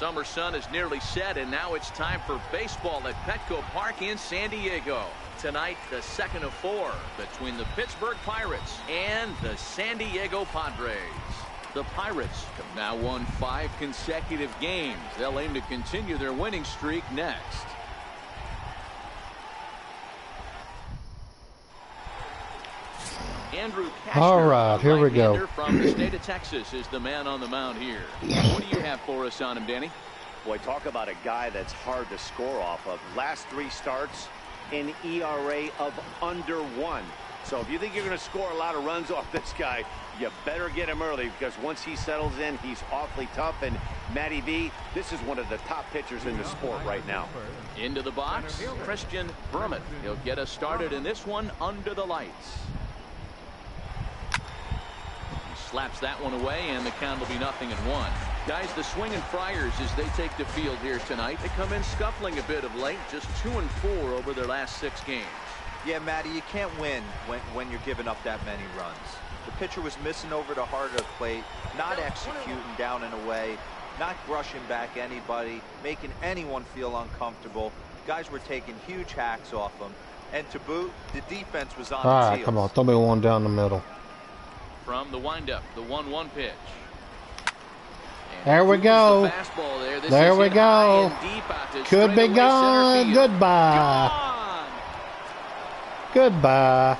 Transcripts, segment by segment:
summer sun is nearly set, and now it's time for baseball at Petco Park in San Diego. Tonight, the second of 4 between the Pittsburgh Pirates and the San Diego Padres. The Pirates have now won 5 consecutive games. They'll aim to continue their winning streak next. Andrew Cashner, all right, here we go. From the state of Texas is the man on the mound here. What do you have for us on him, Danny? Boy, talk about a guy that's hard to score off of. Last 3 starts, an ERA of under 1. So if you think you're going to score a lot of runs off this guy, you better get him early, because once he settles in, he's awfully tough. And Matty V, this is one of the top pitchers in the sport right now. Into the box, Christian Brummett. He'll get us started in this one under the lights. Slaps that one away, and the count will be 0-1. Guys, the swinging Friars, as they take the field here tonight, they come in scuffling a bit of late, just 2-4 over their last 6 games. Yeah, Matty, you can't win when you're giving up that many runs. The pitcher was missing over the heart of the plate, not executing down and away, not brushing back anybody, making anyone feel uncomfortable. Guys were taking huge hacks off them, and to boot, the defense was on his heels. Come on, throw me one down the middle. From the windup, the 1-1 pitch. And there we go. There we go. Could be gone. Goodbye. Gone. Goodbye.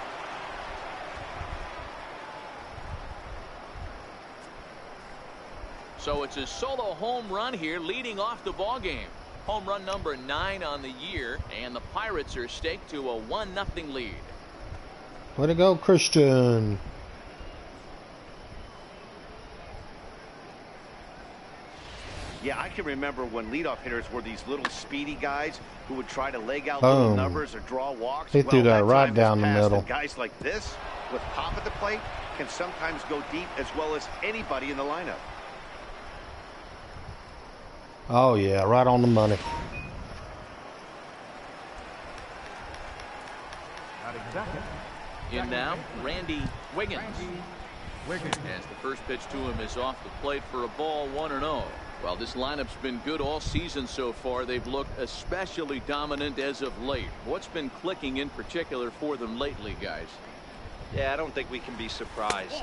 So it's a solo home run here, leading off the ball game. Home run number 9 on the year, and the Pirates are staked to a 1-0 lead. Way to go, Christian. Yeah, I can remember when leadoff hitters were these little speedy guys who would try to leg out little numbers or draw walks. He threw that right down the middle. And guys like this, with pop at the plate, can sometimes go deep as well as anybody in the lineup. Oh, yeah, right on the money. In now, Randy Wiggins. As the first pitch to him is off the plate for a ball, 1-0. Well, this lineup's been good all season so far. They've looked especially dominant as of late. What's been clicking in particular for them lately, guys? Yeah, I don't think we can be surprised.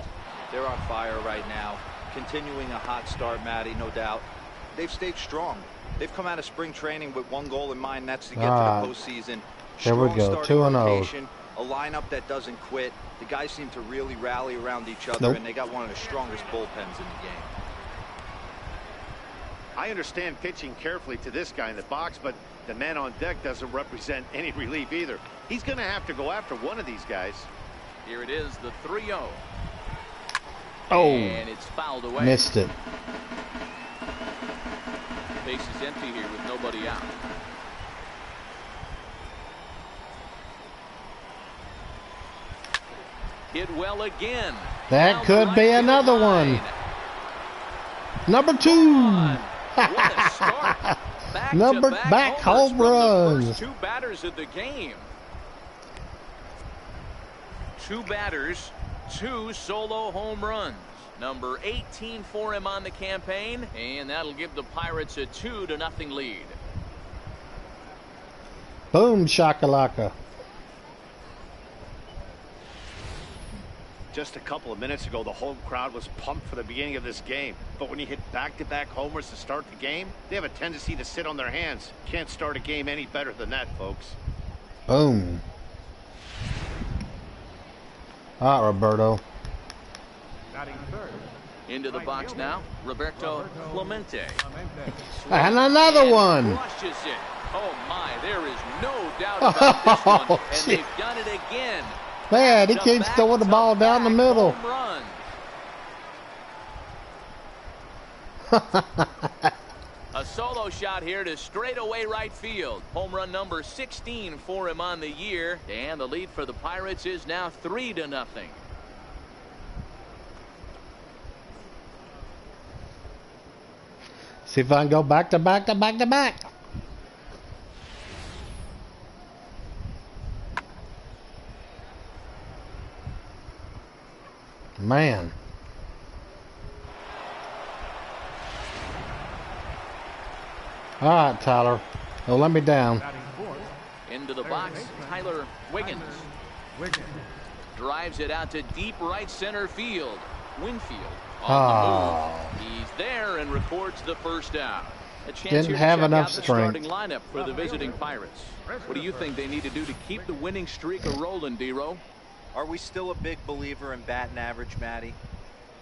They're on fire right now. Continuing a hot start, Matty, no doubt. They've stayed strong. They've come out of spring training with one goal in mind, that's to get to the postseason. Here we go, 2-0. A lineup that doesn't quit. The guys seem to really rally around each other, and they got one of the strongest bullpens in the game. I understand pitching carefully to this guy in the box, but the man on deck doesn't represent any relief either. He's going to have to go after one of these guys. Here it is, the 3-0. Oh, and it's fouled away. Missed it. Base is empty here with nobody out. Hit well again. That could be another one. Number 2. What a start. Back home runs. The first 2 batters of the game. 2 batters, 2 solo home runs. Number 18 for him on the campaign, and that'll give the Pirates a 2-0 lead. Boom shakalaka. Just a couple of minutes ago, the home crowd was pumped for the beginning of this game. But when you hit back-to-back homers to start the game, they have a tendency to sit on their hands. Can't start a game any better than that, folks. Boom. All right, Roberto. Into the box now, Roberto Clemente. And another one. Crushes it. Oh, my, there is no doubt about this one. And they've done it again. Man, he keeps throwing the ball down the middle. A solo shot here to straightaway right field. Home run number 16 for him on the year. And the lead for the Pirates is now 3-0. See if I can go back to back to back to back. Man. All right, Tyler. Don't let me down. Into the box, Tyler Wiggins. Drives it out to deep right center field. Winfield on the move. He's there and records the first out. A chance Didn't have enough strength. The starting lineup for the visiting Pirates. What do you think they need to do to keep the winning streak a-rolling, D-Row? Are we still a big believer in batting average, Matty?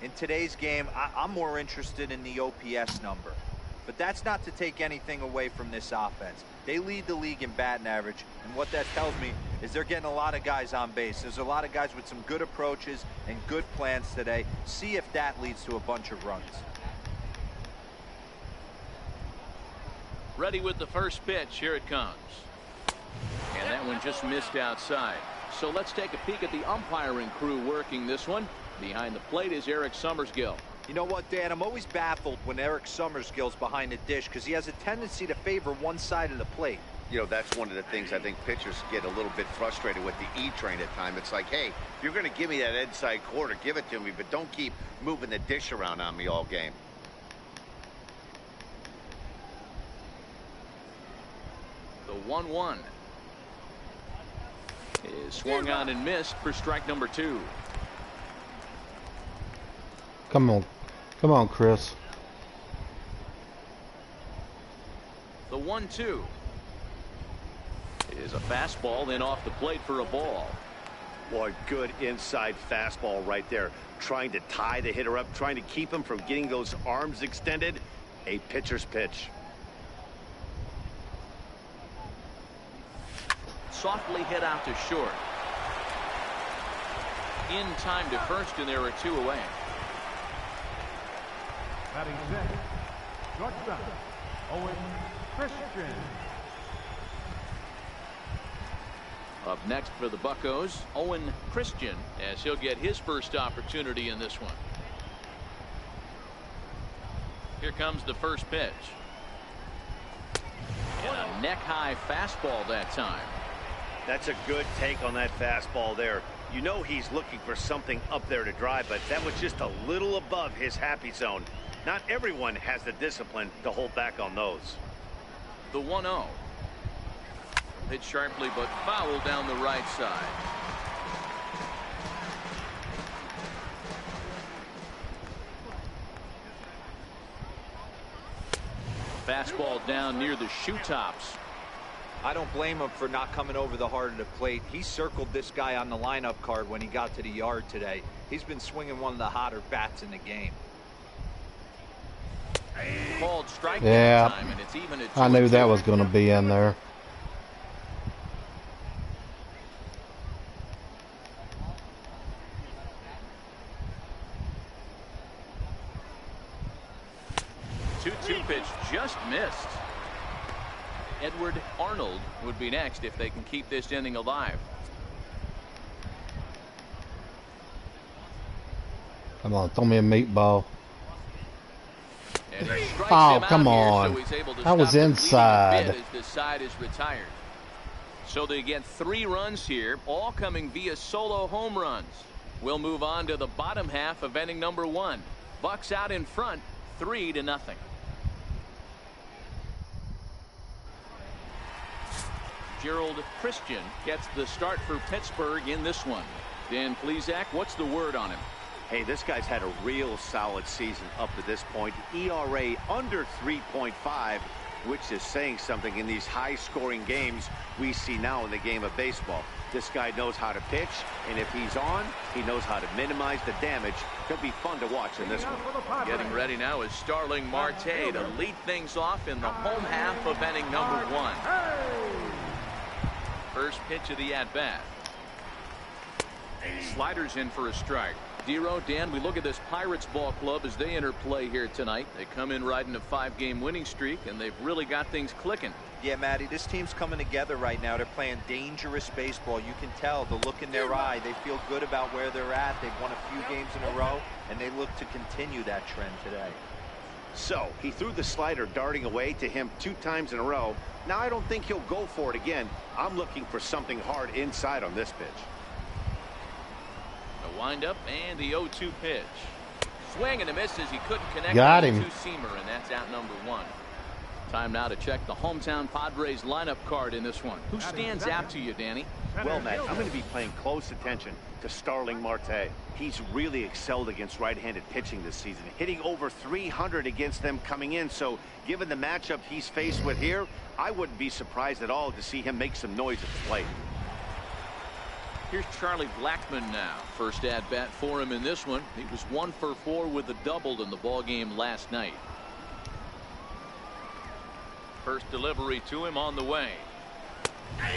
In today's game, I'm more interested in the OPS number. But that's not to take anything away from this offense. They lead the league in batting average, and what that tells me is they're getting a lot of guys on base. There's a lot of guys with some good approaches and good plans today. See if that leads to a bunch of runs. Ready with the first pitch. Here it comes. And that one just missed outside. So let's take a peek at the umpiring crew working this one. Behind the plate is Eric Summersgill. You know what, Dan? I'm always baffled when Eric Summersgill's behind the dish because he has a tendency to favor one side of the plate. You know, that's one of the things I think pitchers get a little bit frustrated with the E-train at times. It's like, hey, if you're going to give me that inside quarter, give it to me, but don't keep moving the dish around on me all game. The 1-1 is swung on and missed for strike number 2. Come on. Come on, Chris. The 1-2 is a fastball in off the plate for a ball. Boy, good inside fastball right there. Trying to tie the hitter up, trying to keep him from getting those arms extended. A pitcher's pitch. Softly hit out to short. In time to first, and there are 2 away. Batting sixth, shortstop, Owen Christian. Up next for the Buccos, Owen Christian, as he'll get his first opportunity in this one. Here comes the first pitch. And a neck-high fastball that time. That's a good take on that fastball there. You know he's looking for something up there to drive, but that was just a little above his happy zone. Not everyone has the discipline to hold back on those. The 1-0. Hit sharply but foul down the right side. Fastball down near the shoe tops. I don't blame him for not coming over the heart of the plate. He circled this guy on the lineup card when he got to the yard today. He's been swinging one of the hotter bats in the game. Called strike yeah, time, and it's even at I knew that was going to be in there. Two pitch just missed. Edward Arnold would be next if they can keep this inning alive. Come on, throw me a meatball. And he strikes Oh, him come out on. here, so he's able to That was stop the bleeding a inside. bit as the side is retired. So they get 3 runs here, all coming via solo home runs. We'll move on to the bottom half of inning number 1. Bucks out in front, 3-0. Gerald Christian gets the start for Pittsburgh in this one. Dan Plesac, what's the word on him? Hey, this guy's had a real solid season up to this point. ERA under 3.5, which is saying something in these high-scoring games we see now in the game of baseball. This guy knows how to pitch, and if he's on, he knows how to minimize the damage. He'll be fun to watch in this one. Getting ready now is Starling Marte to lead things off in the home half of inning number 1. First pitch of the at-bat. Sliders in for a strike. Dero, Dan, we look at this Pirates ball club as they enter play here tonight. They come in riding a 5-game winning streak, and they've really got things clicking. Yeah, Matty, this team's coming together right now. They're playing dangerous baseball. You can tell the look in their eye. They feel good about where they're at. They've won a few games in a row, and they look to continue that trend today. So he threw the slider darting away to him 2 times in a row. Now I don't think he'll go for it again. I'm looking for something hard inside on this pitch. The windup and the 0-2 pitch. Swing and a miss as he couldn't connect Got on him. the 2-seamer, and that's out number 1. Time now to check the hometown Padres lineup card in this one. Who stands out to you, Danny? Well, Matt, I'm going to be paying close attention to Starling Marte. He's really excelled against right-handed pitching this season, hitting over 300 against them coming in. So given the matchup he's faced with here, I wouldn't be surprised at all to see him make some noise at the plate. Here's Charlie Blackmon now. First at bat for him in this one. He was 1 for 4 with a double in the ball game last night. First delivery to him on the way.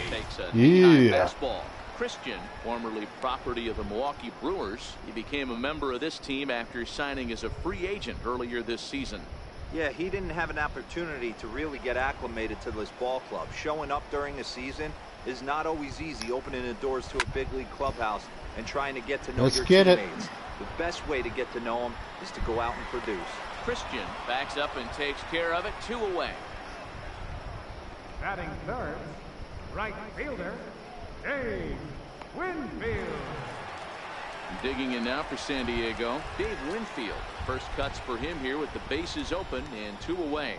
Takes a high fastball. Christian, formerly property of the Milwaukee Brewers, he became a member of this team after signing as a free agent earlier this season. Yeah, he didn't have an opportunity to really get acclimated to this ball club. Showing up during the season is not always easy, opening the doors to a big league clubhouse and trying to get to know your teammates. The best way to get to know them is to go out and produce. Christian backs up and takes care of it. 2 away. Batting third, right fielder, Dave Winfield. Digging in now for San Diego, Dave Winfield. First cuts for him here with the bases open and 2 away.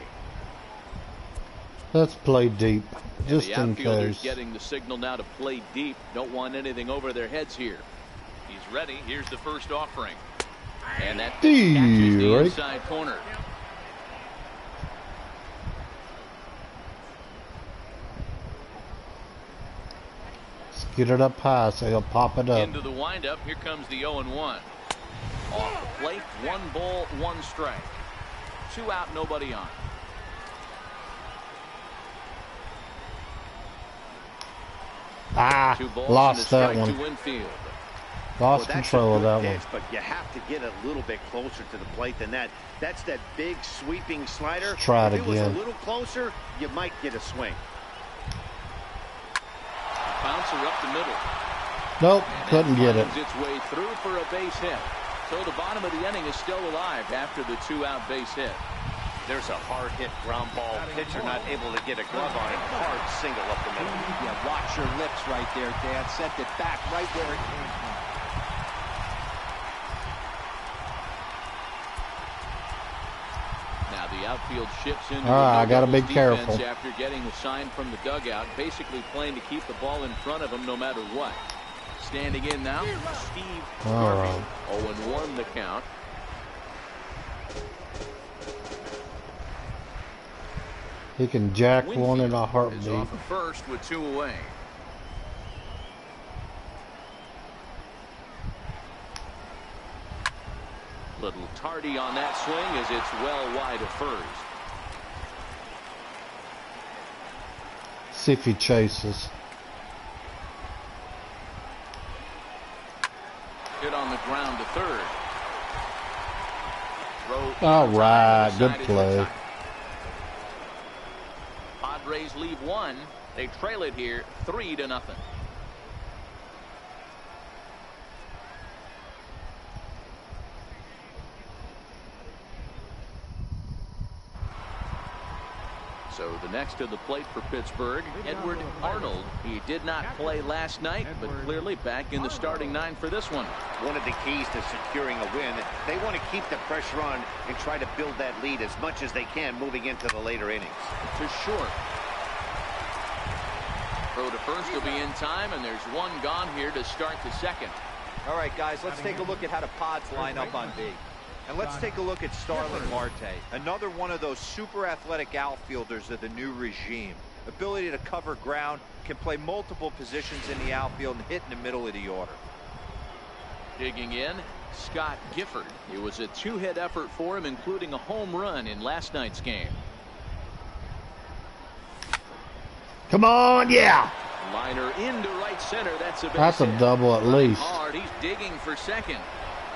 Let's play deep, just the in case. outfielder's getting the signal now to play deep. Don't want anything over their heads here. He's ready. Here's the first offering. And that pitch catches the inside corner. Get it up high so he'll pop it up. Into the windup. Here comes the 0-1. Off the plate. 1 ball, 1 strike. 2 out, nobody on. Lost that one. Lost control of that one. But you have to get a little bit closer to the plate than that. That's that big sweeping slider. Let's try it again. If it was a little closer, you might get a swing. Bouncer up the middle. Nope, couldn't get it. Its way through for a base hit. So the bottom of the inning is still alive after the 2-out base hit. There's a hard hit ground ball. Pitcher not able to get a glove on it. Hard single up the middle. Yeah, watch your lips right there, Dan. Sent it back right where it came from. Now the outfield shifts into I gotta be careful. After getting the sign from the dugout, basically playing to keep the ball in front of him no matter what. Standing in now, Steve Harvey. 0-1 the count. He can jack one in a heartbeat. Is off at first with 2 away. Little tardy on that swing as it's well wide of first. See if he chases. Hit on the ground to third. All right, good play. Padres leave 1. They trail it here 3-0. So the next to the plate for Pittsburgh, Edward Arnold. He did not play last night, but clearly back in the starting 9 for this one. One of the keys to securing a win, they want to keep the pressure on and try to build that lead as much as they can moving into the later innings. To short. Throw to first will be in time, and there's 1 gone here to start the second. All right, guys, let's take a look at how the Pods line up on B. And let's take a look at Starling Marte, another one of those super athletic outfielders of the new regime. Ability to cover ground, can play multiple positions in the outfield and hit in the middle of the order. Digging in, Scott Gifford. It was a 2-hit effort for him, including a home run in last night's game. Come on, yeah. Liner into right center. That's a double at least. Hard. He's digging for second.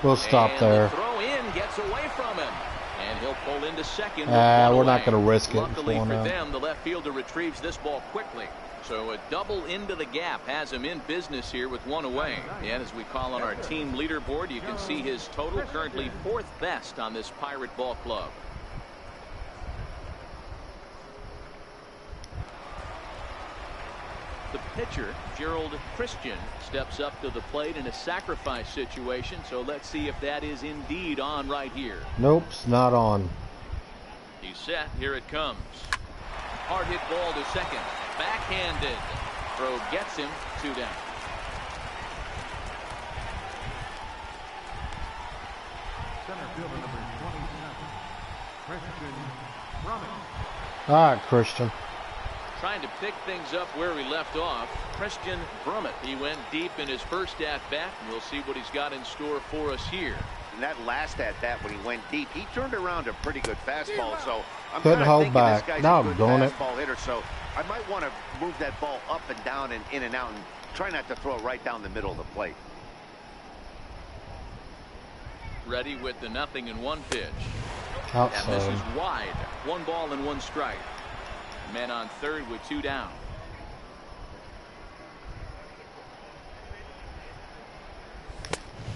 We'll stop there. The throw in gets away from him, and he'll pull into second. We're not going to risk it. Luckily for them, the left fielder retrieves this ball quickly. So a double into the gap has him in business here with 1 away. And as we call on our team leaderboard, you can see his total currently 4th best on this Pirate ball club. The pitcher, Gerald Christian, steps up to the plate in a sacrifice situation. So let's see if that is indeed on right here. Nope, it's not on. He's set. Here it comes. Hard hit ball to second. Backhanded. Throw gets him 2 down. Center fielder number 27, Christian Brummett. All right, Christian. Trying to pick things up where we left off. Christian Brummett. He went deep in his first at-bat, and we'll see what he's got in store for us here. And that last at-bat when he went deep, he turned around a pretty good fastball. So I'm couldn't hold thinking back. This guy's No, a good doing it. fastball hitter, so I might want to move that ball up and down and in and out and try not to throw it right down the middle of the plate. Ready with the 0-1 pitch. Outside. And this is wide. 1 ball and 1 strike. Men on third with 2 down.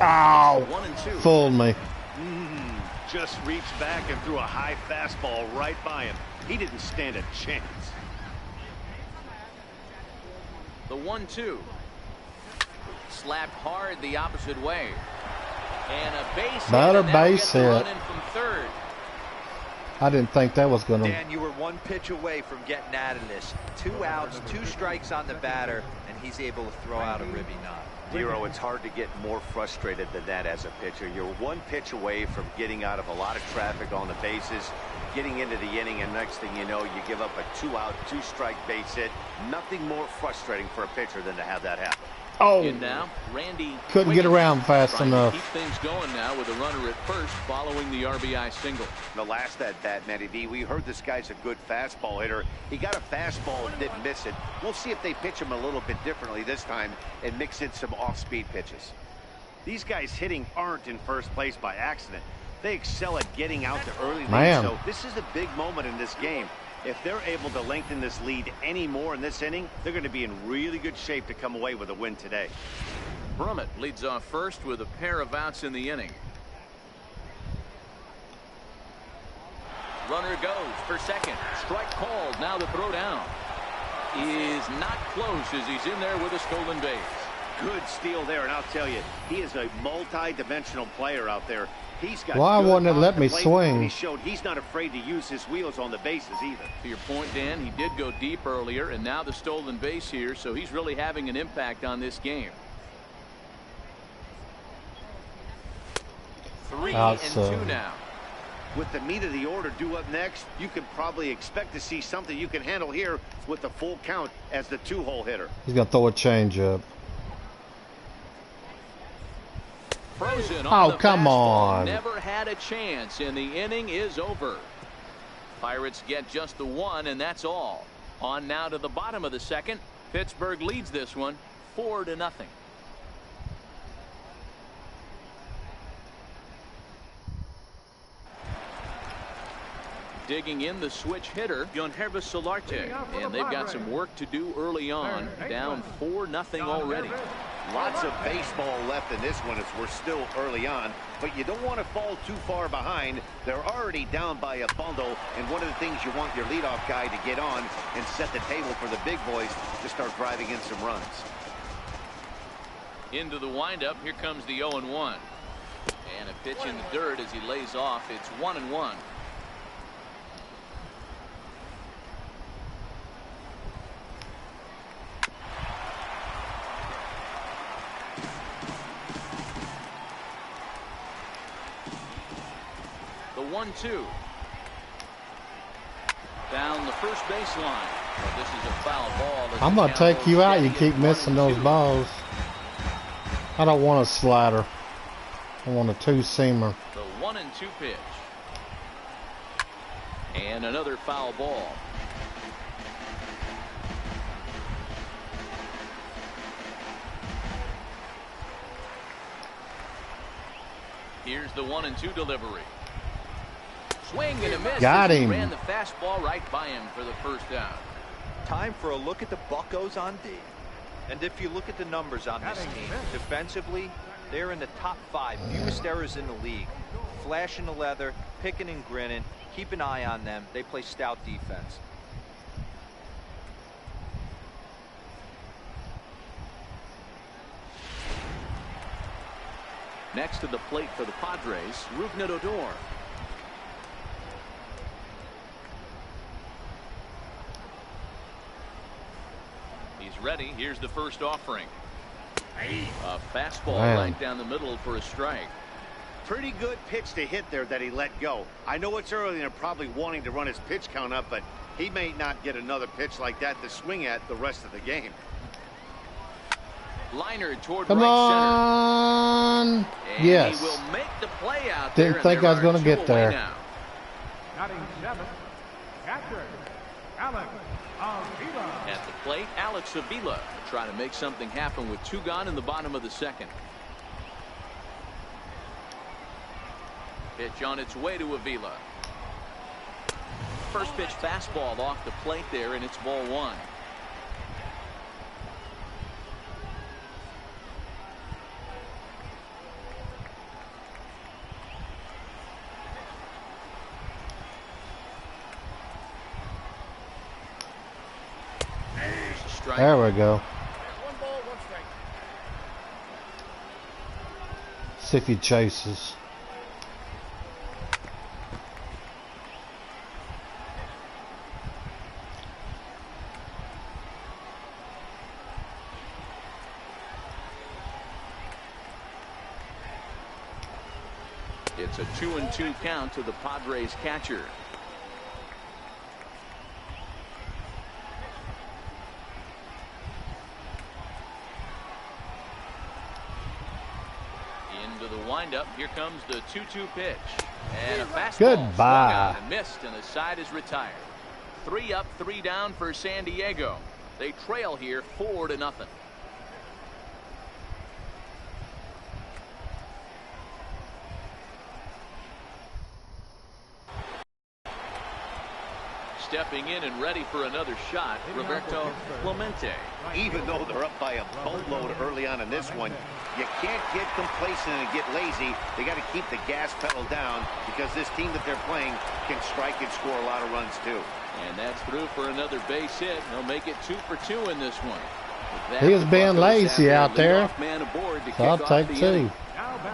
Ow! 1-2. Fooled me. Just reached back and threw a high fastball right by him. He didn't stand a chance. The 1-2. Slapped hard the opposite way. And a base hit. Better And that'll base get the run hit. in from third. I didn't think that was going to. Dan, you were 1 pitch away from getting out of this. 2 outs, 2 strikes on the batter, and he's able to throw out a ribby knot. Dero, it's hard to get more frustrated than that as a pitcher. You're 1 pitch away from getting out of a lot of traffic on the bases, getting into the inning, and next thing you know, you give up a 2-out, 2-strike base hit. Nothing more frustrating for a pitcher than to have that happen. Oh, In now, Randy couldn't get around fast trying to enough. keep things going now with a runner at first following the RBI single. The last at-bat, Matty D, we heard this guy's a good fastball hitter. He got a fastball and didn't miss it. We'll see if they pitch him a little bit differently this time and mix in some off-speed pitches. These guys hitting aren't in first place by accident. They excel at getting out to early leads, so this is a big moment in this game. If they're able to lengthen this lead any more in this inning, they're going to be in really good shape to come away with a win today. Brummett leads off first with a pair of outs in the inning. Runner goes for second. Strike called. Now the throw down is not close as he's in there with a stolen base. Good steal there, and I'll tell you, he is a multi-dimensional player out there. He's got Why wouldn't it let me swing? He showed he's not afraid to use his wheels on the bases either. To your point, Dan, he did go deep earlier, and now the stolen base here, so he's really having an impact on this game. 3-2 now. With the meat of the order due up next, you can probably expect to see something you can handle here with the full count as the 2-hole hitter. He's going to throw a changeup. Frozen on Oh, come on. Never had a chance, and the inning is over. Pirates get just the 1, and that's all. On now to the bottom of the second. Pittsburgh leads this one 4-0. Digging in the switch hitter, Yonhervis Solarte, and they've got some work to do early on. Down 4-0 already. Lots of baseball left in this one as we're still early on, but you don't want to fall too far behind. They're already down by a bundle, and one of the things you want your leadoff guy to get on and set the table for the big boys to start driving in some runs. Into the windup, here comes the 0-1. And a pitch in the dirt as he lays off. It's 1-1. The 1-2. Down the first baseline. Well, this is a foul ball. I'm going to take you out. You keep missing those balls. I don't want a slider. I want a 2-seamer. The 1-2 pitch. And another foul ball. Here's the 1-2 delivery. Swing and a miss. Got him. Ran the fastball right by him for the first down. Time for a look at the Buccos on D. And if you look at the numbers on this team, defensively, they're in the top 5 fewest errors in the league. Flashing the leather, picking and grinning. Keep an eye on them. They play stout defense. Next to the plate for the Padres, Rougned Odor. ready. Here's the first offering. A fastball right down the middle for a strike. Pretty good pitch to hit there that he let go. I know it's early and they're probably wanting to run his pitch count up, but he may not get another pitch like that to swing at the rest of the game. Liner toward Come right on. center. And Yes. he will make the play out Didn't there. think I was going to get there. Now. Batting seventh, catcher, Alex Avila. At the plate, Alex Avila trying to make something happen with 2 gone in the bottom of the second. Pitch on its way to Avila. First pitch fastball off the plate there, and it's ball 1. There we go. 1 ball, 1 strike. See if he chases. It's a 2-2 count to the Padres catcher. Into the windup. Here comes the 2-2 pitch. And a fastball Goodbye. swung on and missed, and the side is retired. 3 up, 3 down for San Diego. They trail here 4-0. Stepping in and ready for another shot, Roberto Clemente. Even though they're up by a boatload early on in this one, you can't get complacent and get lazy. They got to keep the gas pedal down because this team that they're playing can strike and score a lot of runs too. And that's through for another base hit. They'll make it 2 for 2 in this one. He was being lazy out there, so I'll take 2.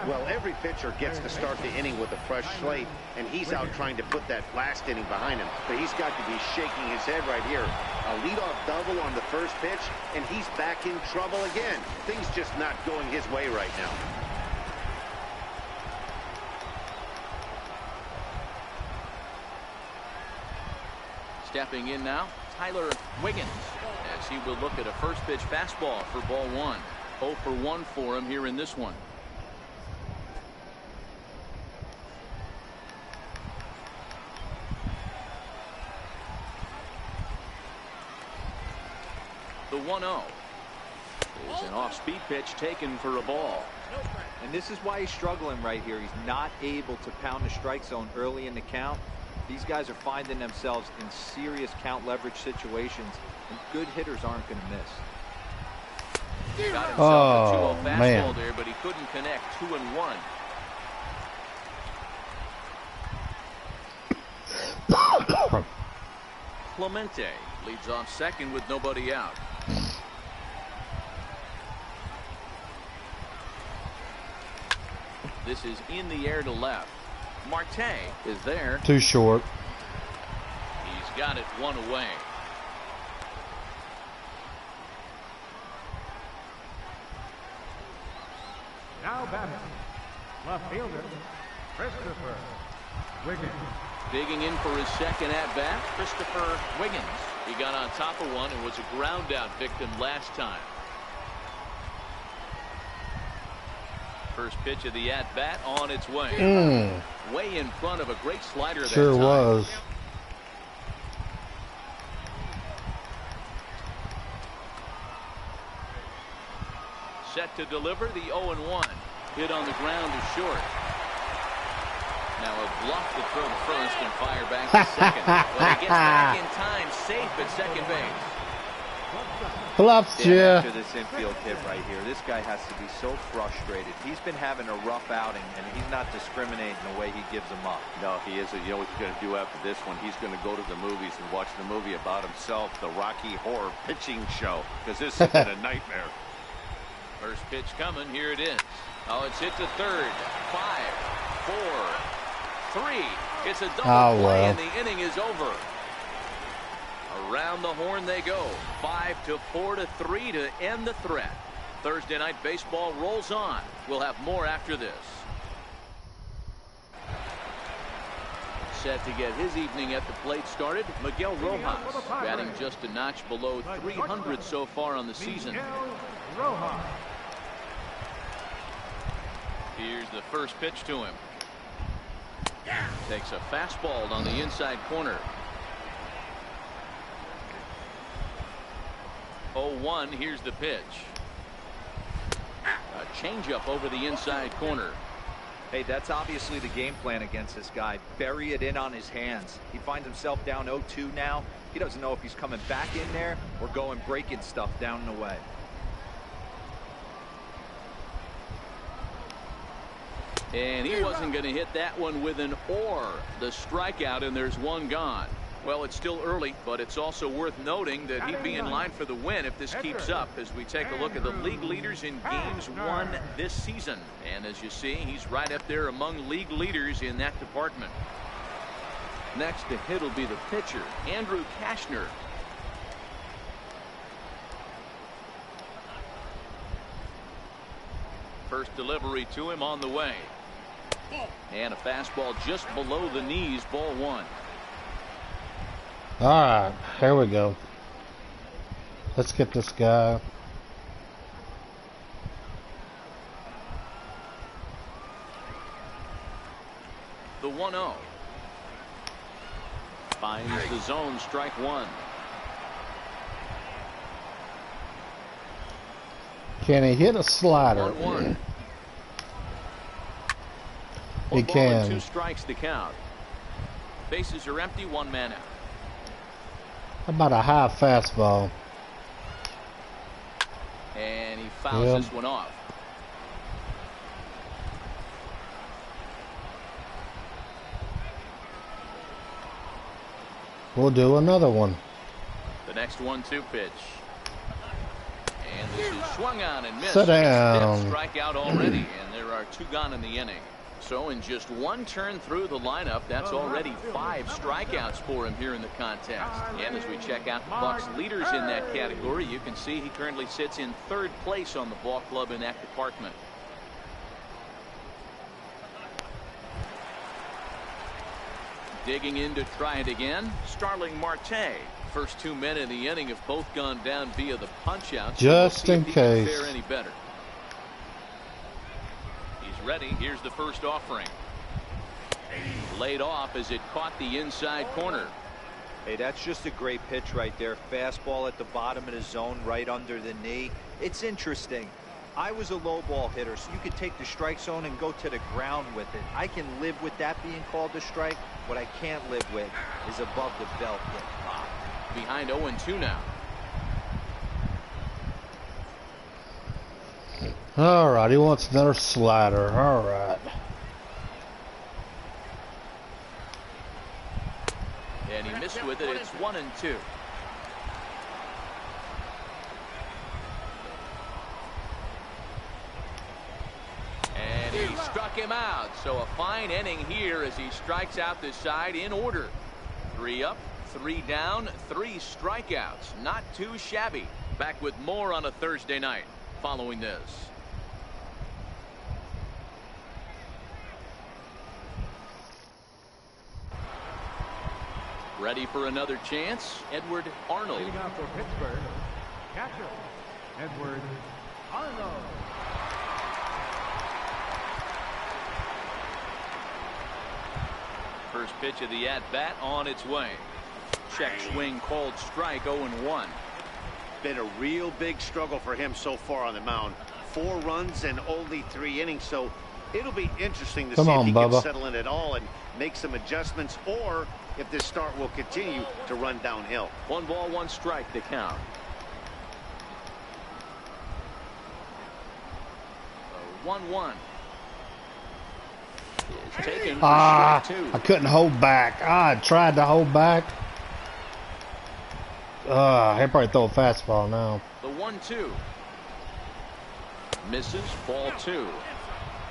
Well, every pitcher gets to start the inning with a fresh slate, and he's out trying to put that last inning behind him. But he's got to be shaking his head right here. A leadoff double on the first pitch, and he's back in trouble again. Things just not going his way right now. Stepping in now, Tyler Wiggins, as he will look at a first pitch fastball for ball 1. 0 for 1 for him here in this one. The 1-0 is an off-speed pitch taken for a ball. And this is why he's struggling right here. He's not able to pound the strike zone early in the count. These guys are finding themselves in serious count leverage situations, and good hitters aren't going to miss. Got himself a 2-0 fastball man. there, but he couldn't connect. 2-1. Clemente leads off second with nobody out. This is in the air to left. Marte is there. Too short. He's got it 1 away. Now batting, left fielder, Christopher Wiggins. Digging in for his second at-bat, Christopher Wiggins. He got on top of one and was a ground-out victim last time. First pitch of the at-bat on its way. Way in front of a great slider that Sure time. was. Set to deliver the 0-1. Hit on the ground to short. Now a bluff to throw to first and fire back to second. But he gets back in time, safe at second base. Bluffs you. After this infield hit right here, this guy has to be so frustrated. He's been having a rough outing, and he's not discriminating the way he gives them up. No, he isn't. You know what he's going to do after this one? He's going to go to the movies and watch the movie about himself, the Rocky Horror Pitching Show, because this has been a nightmare. First pitch coming. Here it is. Oh, it's hit to third. 5, 4, 3. It's a double play, and the inning is over. Around the horn they go. 5-4-3 to end the threat. Thursday Night Baseball rolls on. We'll have more after this. Set to get his evening at the plate started, Miguel Rojas, batting just a notch below 300 so far on the season. Here's the first pitch to him. Takes a fastball on the inside corner. 0-1. Here's the pitch. A changeup over the inside corner. Hey, that's obviously the game plan against this guy. Bury it in on his hands. He finds himself down 0-2 now. He doesn't know if he's coming back in there or going breaking stuff down and away. And he wasn't going to hit that one with an or. The strikeout, and there's one gone. Well, it's still early, but it's also worth noting that he'd be in line for the win if this keeps up as we take a look at the league leaders in games won this season. And as you see, he's right up there among league leaders in that department. Next to hit will be the pitcher, Andrew Kashner. First delivery to him on the way. And a fastball just below the knees, ball one. All right, here we go. Let's get this guy. The 1-0. Finds the zone, strike one. Can he hit a slider? 1-1. He can. 2 strikes to count. Bases are empty, 1 man out. How about a high fastball? And he fouls this one off. We'll do another one. The next 1-2 pitch. And this is swung on and missed. Sit down. Strikeout already, and there are 2 gone in the inning. So in just 1 turn through the lineup, that's already 5 strikeouts for him here in the contest. And as we check out the Bucs leaders in that category, you can see he currently sits in 3rd place on the ball club in that department. Digging in to try it again, Starling Marte. First 2 men in the inning have both gone down via the punch-out. Just in case. Fare any better. He's ready. Here's the first offering. Laid off as it caught the inside corner. Hey, that's just a great pitch right there. Fastball at the bottom of the zone, right under the knee. It's interesting. I was a low ball hitter, so you could take the strike zone and go to the ground with it. I can live with that being called a strike. What I can't live with is above the belt getting popped. Behind 0-2 now. All right, he wants another slider. All right. And he missed with it. It's 1-2. And he struck him out. So a fine inning here as he strikes out the side in order. 3 up, 3 down, 3 strikeouts. Not too shabby. Back with more on a Thursday night following this. Ready for another chance, Edward Arnold. Leading off for Pittsburgh, catcher, Edward Arnold. First pitch of the at-bat on its way. Check swing called strike, 0-1. Been a real big struggle for him so far on the mound. 4 runs and only 3 innings, so it'll be interesting to see if he can settle in at all and make some adjustments, or if this start will continue to run downhill. 1 ball, 1 strike to count. 1-1. Is taken for strike 2. I couldn't hold back. I tried to hold back. He'll probably throw a fastball now. The 1-2. Misses, ball 2.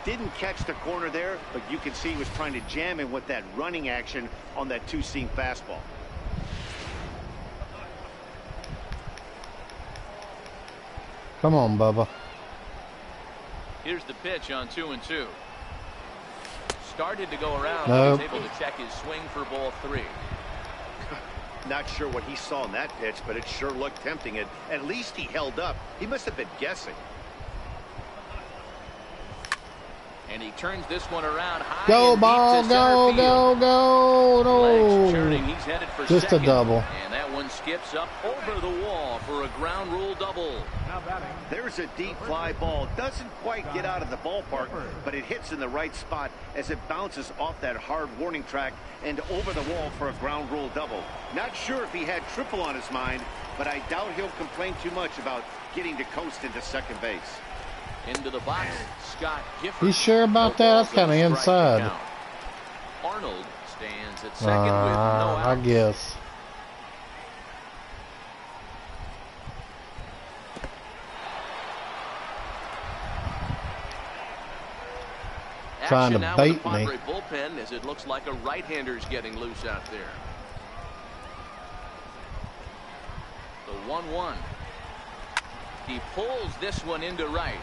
Didn't catch the corner there, but you can see he was trying to jam him with that running action on that 2-seam fastball. Come on, Bubba. Here's the pitch on 2-2. Started to go around. Nope. He's able to check his swing for ball 3. Not sure what he saw in that pitch, but it sure looked tempting. At least he held up. He must have been guessing. And he turns this one around high. Go, and ball, deep to center go, field. go, go. Legs turning. No. He's headed for Just second. a double. And that one skips up over the wall for a ground rule double. Now batting. There's a deep fly ball. Doesn't quite get out of the ballpark, but it hits in the right spot as it bounces off that hard warning track and over the wall for a ground rule double. Not sure if he had triple on his mind, but I doubt he'll complain too much about getting to coast into second base. Into the box, Scott Gifford. You sure about that? That's kind of inside. Arnold stands at second with no outs. I guess. Trying to Action now bait with the me. Padre bullpen as it looks like a right-hander's getting loose out there. The 1-1. He pulls this one into right.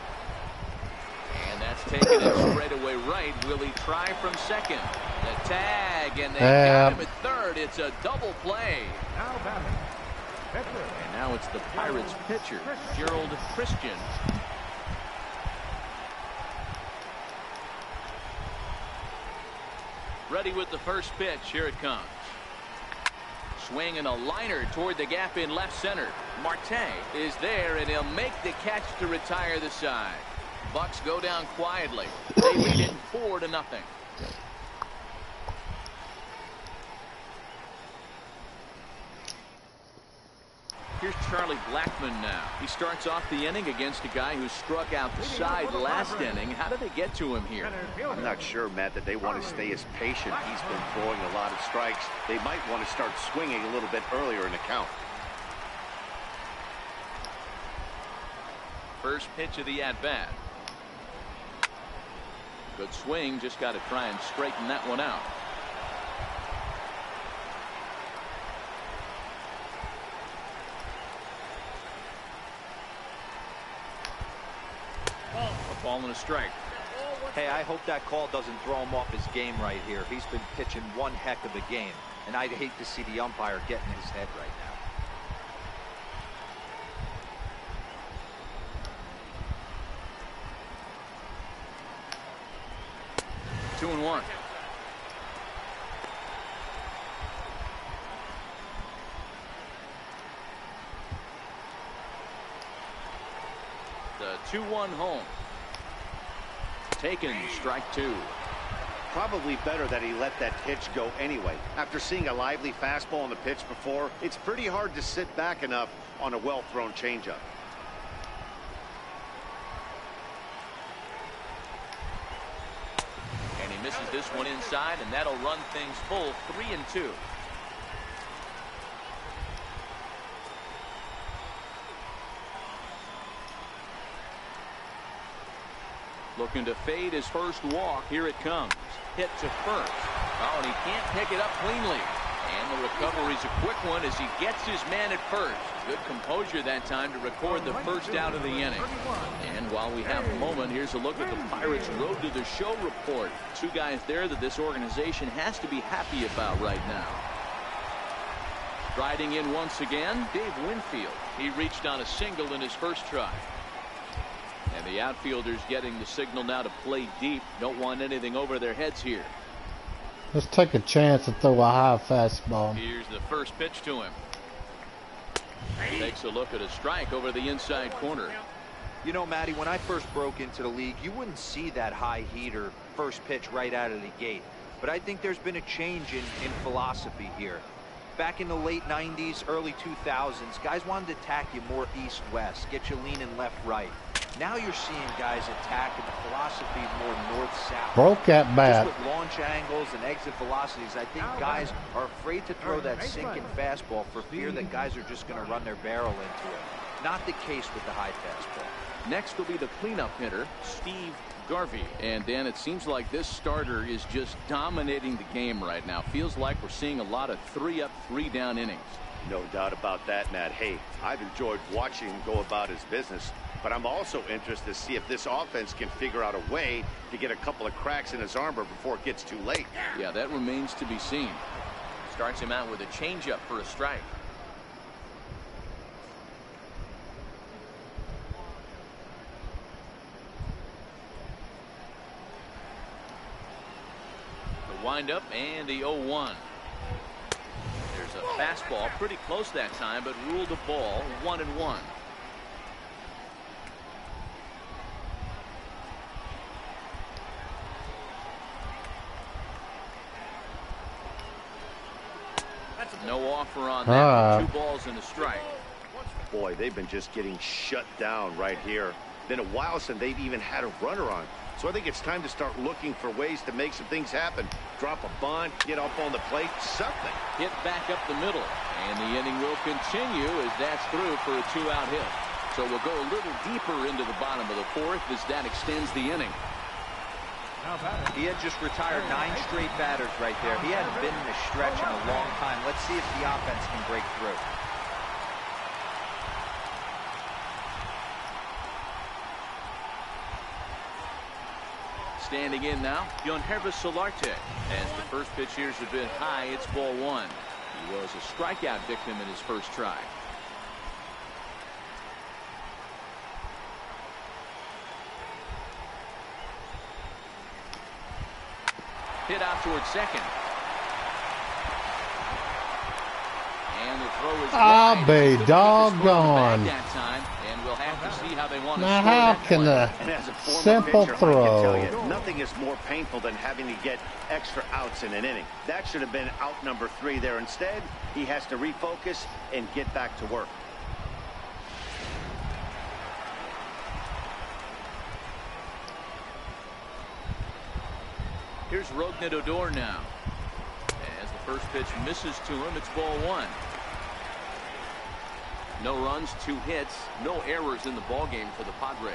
And that's taken it straight away right. Will he try from second? The tag, and they got him at third. It's a double play. Now batting. Pitcher. And now it's the Pirates pitcher, Gerald Christian. Ready with the first pitch. Here it comes. Swing and a liner toward the gap in left center. Marte is there, and he'll make the catch to retire the side. Bucks go down quietly. They lead it 4-0. Here's Charlie Blackmon now. He starts off the inning against a guy who struck out the side last inning. How did they get to him here? I'm not sure, Matt, that they want to stay as patient. He's been throwing a lot of strikes. They might want to start swinging a little bit earlier in the count. First pitch of the at-bat. Good swing. Just got to try and straighten that one out. A ball and a strike. Hey, I hope that call doesn't throw him off his game right here. He's been pitching one heck of a game, and I'd hate to see the umpire get in his head right now. 2-1. The 2-1 home. Taken, strike 2. Probably better that he let that pitch go anyway. After seeing a lively fastball on the pitch before, it's pretty hard to sit back enough on a well-thrown changeup. And he misses this one inside, and that'll run things full. 3-2. Looking to fade his first walk. Here it comes. Hit to first. Oh, and he can't pick it up cleanly. And the recovery's a quick one as he gets his man at first. Good composure that time to record the first out of the inning. And while we have a moment, here's a look at the Pirates' Road to the Show report. Two guys there that this organization has to be happy about right now. Riding in once again, Dave Winfield. He reached on a single in his first try. And the outfielders getting the signal now to play deep. Don't want anything over their heads here. Let's take a chance to throw a high fastball. Here's the first pitch to him. Takes a look at a strike over the inside corner. You know, Matty, when I first broke into the league, you wouldn't see that high heater first pitch right out of the gate. But I think there's been a change in philosophy here. Back in the late 90s, early 2000s, guys wanted to attack you more east-west, get you leaning left-right. Now you're seeing guys attacking the philosophy more north-south. Broke that bat. Just with launch angles and exit velocities, I think guys are afraid to throw that sinking fastball for fear that guys are just going to run their barrel into it. Not the case with the high fastball. Next will be the cleanup hitter, Steve Garvey. And Dan, it seems like this starter is just dominating the game right now. Feels like we're seeing a lot of 3-up, 3-down innings. No doubt about that, Matt. Hey, I've enjoyed watching him go about his business. but I'm also interested to see if this offense can figure out a way to get a couple of cracks in his armor before it gets too late. Yeah, that remains to be seen. Starts him out with a changeup for a strike. The windup and the 0-1. There's a fastball pretty close that time, but ruled a ball, 1-1. No offer on that. 2 balls and a strike. Boy, they've been just getting shut down right here. Been a while since they've even had a runner on. So I think it's time to start looking for ways to make some things happen. Drop a bunt, get up on the plate, something. Hit back up the middle. And the inning will continue as that's through for a 2-out hit. So we'll go a little deeper into the bottom of the 4th as that extends the inning. He had just retired 9 straight batters right there. He hadn't been in a stretch in a long time. Let's see if the offense can break through. Standing in now, Yonhervis Solarte. As the first pitch here has been high, it's ball 1. He was a strikeout victim in his first try. Hit out towards second. And the throw is I'll be doggone. That time, and we'll have to see how they want to Now score how that can play. the And as a former simple pitcher, I can tell throw? you, nothing is more painful than having to get extra outs in an inning. That should have been out number 3 there. Instead, he has to refocus and get back to work. Here's Rougned Odor now. As the first pitch misses to him, it's ball 1. No runs, 2 hits, no errors in the ballgame for the Padres.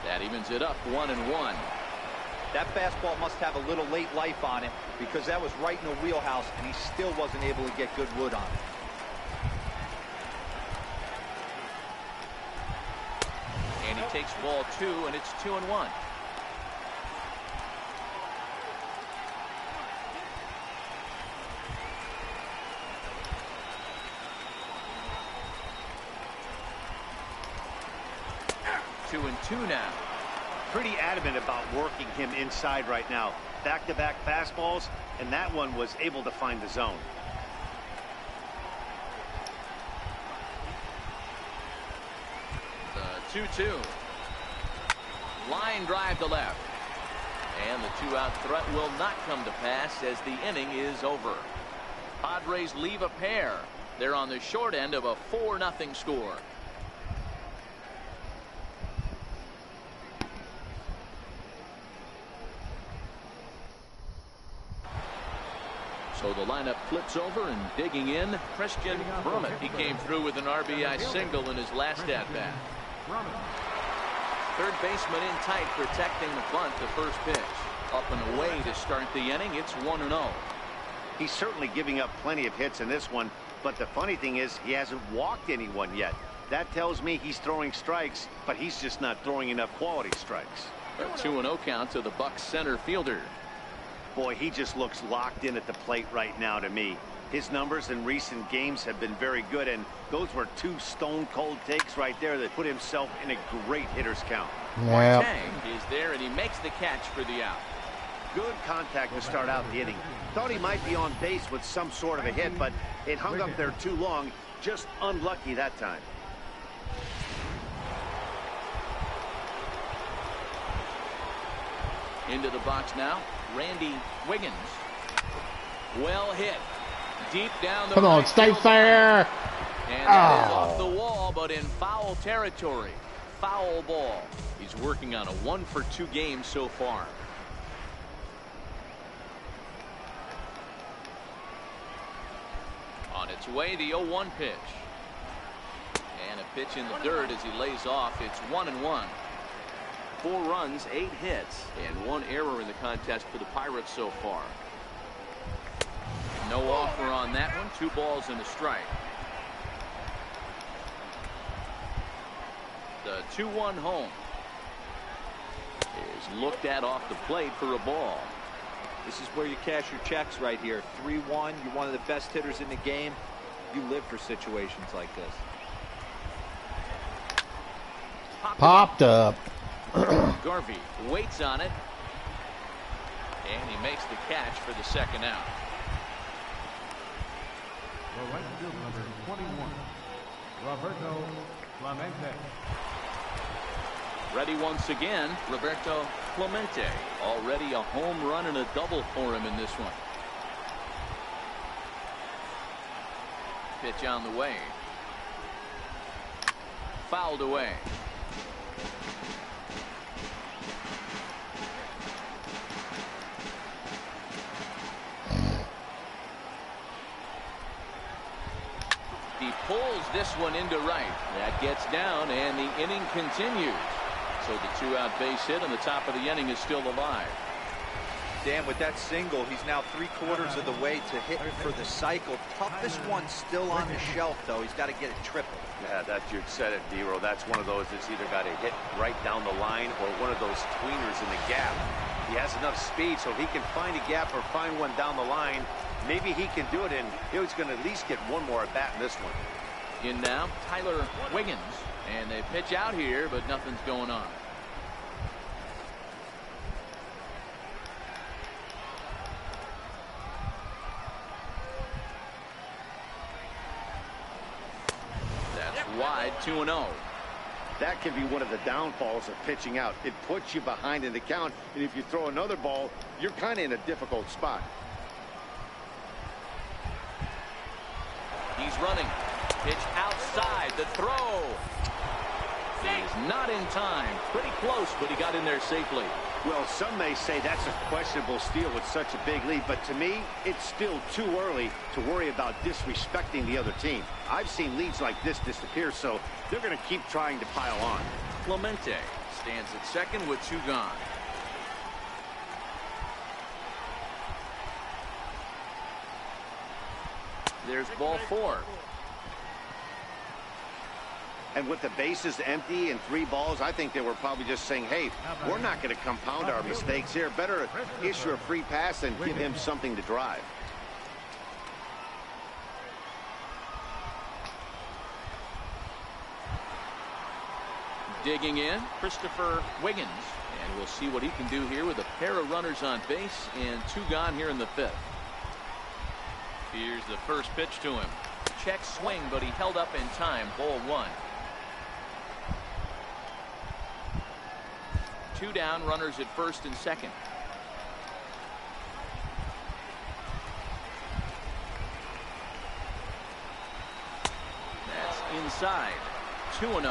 That evens it up, 1-1. That fastball must have a little late life on it because that was right in the wheelhouse and he still wasn't able to get good wood on it. And he takes ball 2, and it's 2-1. Two and 2 now. Pretty adamant about working him inside right now. Back-to-back fastballs, and that one was able to find the zone. The 2-2. Line drive to left. And the 2-out threat will not come to pass as the inning is over. Padres leave a pair. They're on the short end of a 4-0 score. So the lineup flips over, and digging in, Christian Brummett. He came through with an RBI single in his last at-bat. Third baseman in tight, protecting the bunt, the first pitch. Up and away to start the inning. It's 1-0. He's certainly giving up plenty of hits in this one, but the funny thing is he hasn't walked anyone yet. That tells me he's throwing strikes, but he's just not throwing enough quality strikes. A 2-0 count to the Bucs center fielder. Boy, he just looks locked in at the plate right now to me. His numbers in recent games have been very good, and those were 2 stone-cold takes right there that put himself in a great hitter's count. Yeah. Tang is there, and he makes the catch for the out. Good contact to start out the inning. Thought he might be on base with some sort of a hit, but it hung up there too long. Just unlucky that time. Into the box now, Randy Wiggins. Well hit. Deep down the Come on, right stay field fair. line. And that is off the wall, but in foul territory. Foul ball. He's working on a 1-for-2 game so far. On its way, the 0-1 pitch. And a pitch in the dirt as he lays off. It's 1-1. 4 runs, 8 hits, and 1 error in the contest for the Pirates so far. No offer on that one. 2 balls and a strike. 2-1 home. Is looked at off the plate for a ball. This is where you cash your checks right here. 3-1. You're one of the best hitters in the game. You live for situations like this. Popped up. Garvey waits on it. And he makes the catch for the second out. The right field number 21, Roberto Clemente. Ready once again, Roberto Clemente. Already a home run and a double for him in this one. Pitch on the way. Fouled away. He pulls this one into right. That gets down, and the inning continues. So the 2-out base hit on the top of the inning is still alive. Dan, with that single, he's now 3/4 of the way to hit for the cycle. Toughest one still on the shelf, though. He's got to get it triple. Yeah, you said it, D-Row. That's one of those that's either got to hit right down the line or one of those tweeners in the gap. He has enough speed, so if he can find a gap or find one down the line, maybe he can do it, and he's going to at least get one more at bat in this one. In now, Tyler Wiggins. And they pitch out here, but nothing's going on. That's wide, 2-0. That can be one of the downfalls of pitching out. It puts you behind in the count, and if you throw another ball, you're kind of in a difficult spot. He's running. Pitch outside. The throw. He's not in time. Pretty close, but he got in there safely. Well, some may say that's a questionable steal with such a big lead, but to me, it's still too early to worry about disrespecting the other team. I've seen leads like this disappear, so they're going to keep trying to pile on. Clemente stands at second with 2 gone. There's ball 4. And with the bases empty and 3 balls, I think they were probably just saying, hey, we're not going to compound our mistakes here. Better issue a free pass and give him something to drive. Digging in, Christopher Wiggins. And we'll see what he can do here with a pair of runners on base and 2 gone here in the 5th. Here's the first pitch to him. Check swing, but he held up in time. Ball 1. 2 down, runners at first and second. That's inside. 2-0.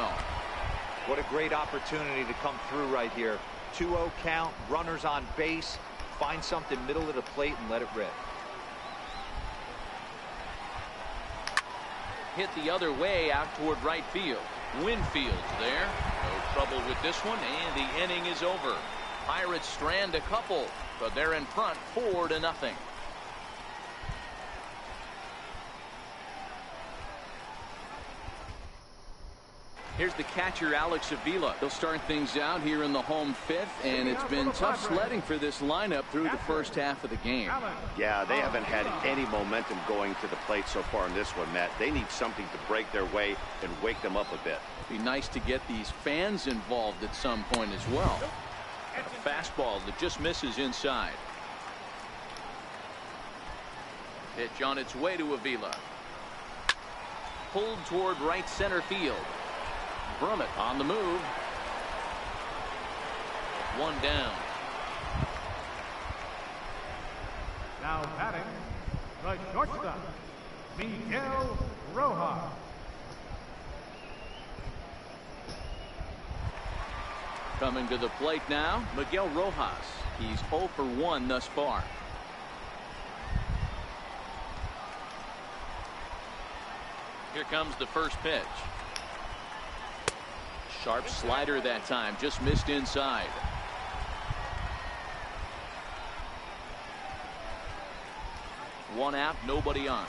What a great opportunity to come through right here. 2-0 count, runners on base. Find something middle of the plate and let it rip. Hit the other way out toward right field. Winfield's there. No trouble with this one, and the inning is over. Pirates strand a couple, but they're in front 4-0. Here's the catcher, Alex Avila. He'll start things out here in the home 5th, and it's been tough sledding for this lineup through the first half of the game. Yeah, they haven't had any momentum going to the plate so far in this one, Matt. They need something to break their way and wake them up a bit. Be nice to get these fans involved at some point as well. A fastball that just misses inside. Pitch on its way to Avila. Pulled toward right center field. Brummett on the move. 1 down. Now batting, the shortstop, Miguel Rojas. Coming to the plate now, Miguel Rojas. He's 0 for 1 thus far. Here comes the first pitch. Sharp slider that time, just missed inside. One out, nobody on.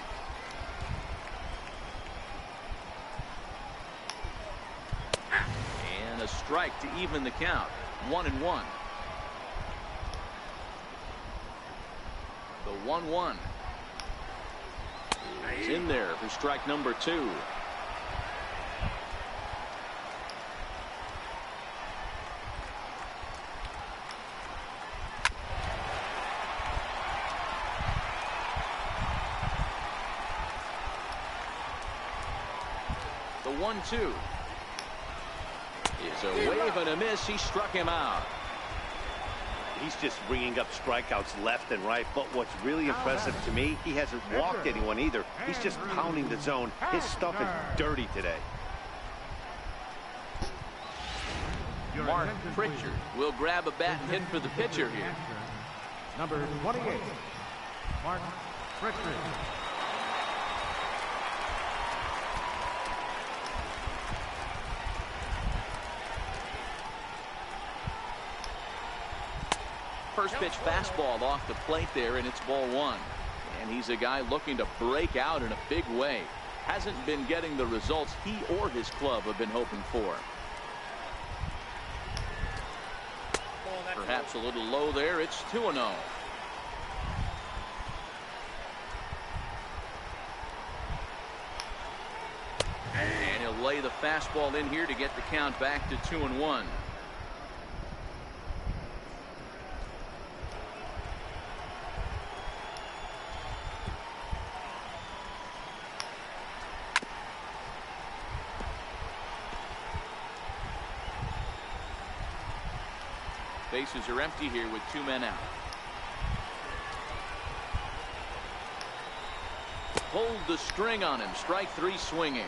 And a strike to even the count. 1-1. The 1-1 is in there for strike number 2. The 1-2 is a wave and a miss. He struck him out. He's just bringing up strikeouts left and right, but what's really impressive to me, he hasn't walked anyone either. He's just pounding the zone. His stuff is dirty today. Mark Pritchard will grab a bat and hit for the pitcher here. Number 28, Mark Pritchard. First pitch fastball off the plate there, and it's ball 1. And he's a guy looking to break out in a big way. Hasn't been getting the results he or his club have been hoping for. Perhaps a little low there. It's 2-0. And he'll lay the fastball in here to get the count back to 2-1. Bases are empty here with 2 men out. Pulled the string on him. Strike 3 swinging.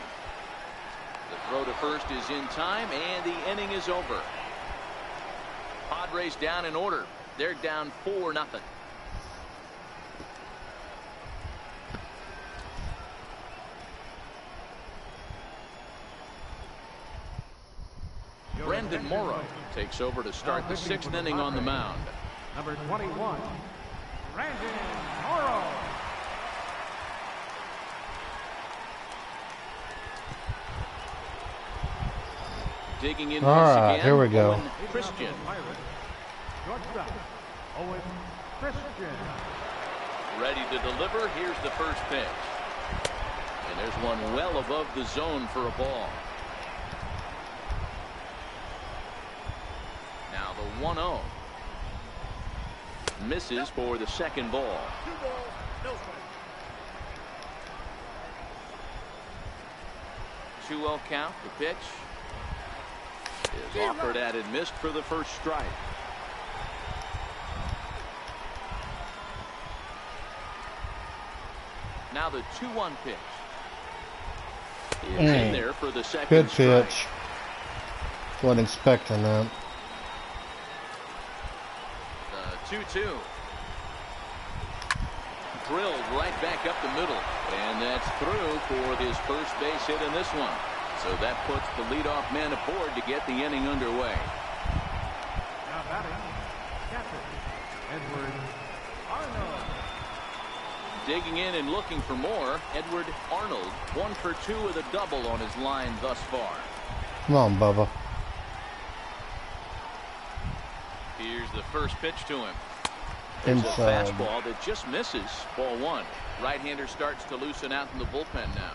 The throw to first is in time, and the inning is over. Padres down in order. They're down 4-0. Brendan Morrow takes over to start the 6th inning on the mound. Number 21, Brendan Morrow. Digging in All once right, again. here we go. Owen Christian. Shortstop, Owen Christian. Ready to deliver. Here's the first pitch. And there's one well above the zone for a ball. Now the 1-0. Misses for the second ball. 2 balls, no strike. 2-0 count. The pitch is offered at and missed for the first strike. Now the 2-1 pitch is in there for the second Good strike. pitch. Wasn't expecting that. The 2-2. Drilled right back up the middle. And that's through for his first base hit in this one. So that puts the leadoff man aboard to get the inning underway. Now batting, catcher, Edward Arnold. Digging in and looking for more. Edward Arnold, 1 for 2 with a double on his line thus far. Come on, Bubba. Here's the first pitch to him. There's a Inside. fastball that just misses. Ball 1. Right-hander starts to loosen out in the bullpen now.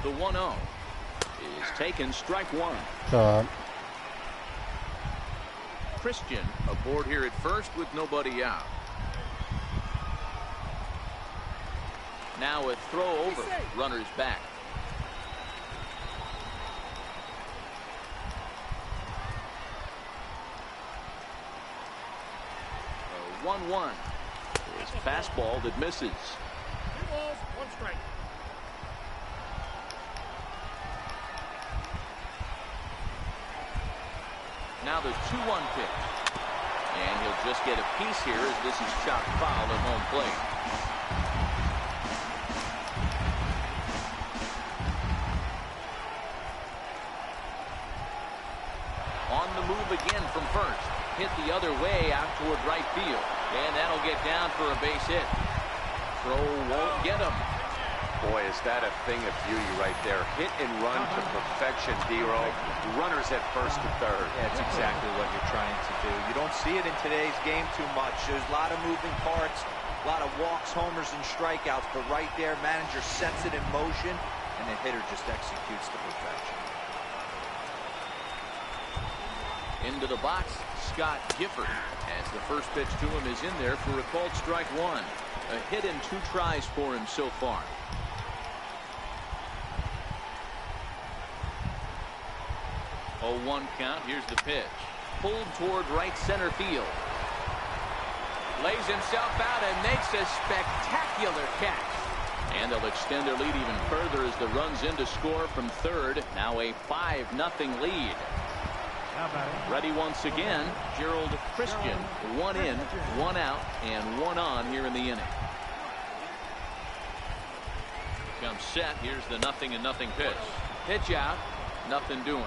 The 1-0 is taken, strike 1. Christian aboard here at first with nobody out. Now a throw over. Runners back. A 1-1 is fastball that misses. 2 balls, 1 strike. Now the 2-1 pitch. And he'll just get a piece here as this is chopped foul at home plate. On the move again from first. Hit the other way out toward right field. And that'll get down for a base hit. Throw won't get him. Boy, is that a thing of beauty right there. Hit and run to perfection, D-Row. Runners at first and third. Yeah, that's exactly what you're trying to do. You don't see it in today's game too much. There's a lot of moving parts, a lot of walks, homers, and strikeouts. But right there, manager sets it in motion, and the hitter just executes to perfection. Into the box, Scott Gifford, as the first pitch to him is in there for a called strike one. A hit and 2 tries for him so far. 0-1 count. Here's the pitch. Pulled toward right center field. Lays himself out and makes a spectacular catch. And they'll extend their lead even further as the runs in to score from third. Now a 5-0 lead. Ready once again, Gerald Christian. 1 in, 1 out, and 1 on here in the inning. Comes set. Here's the 0-0 pitch. Pitch out. Nothing doing.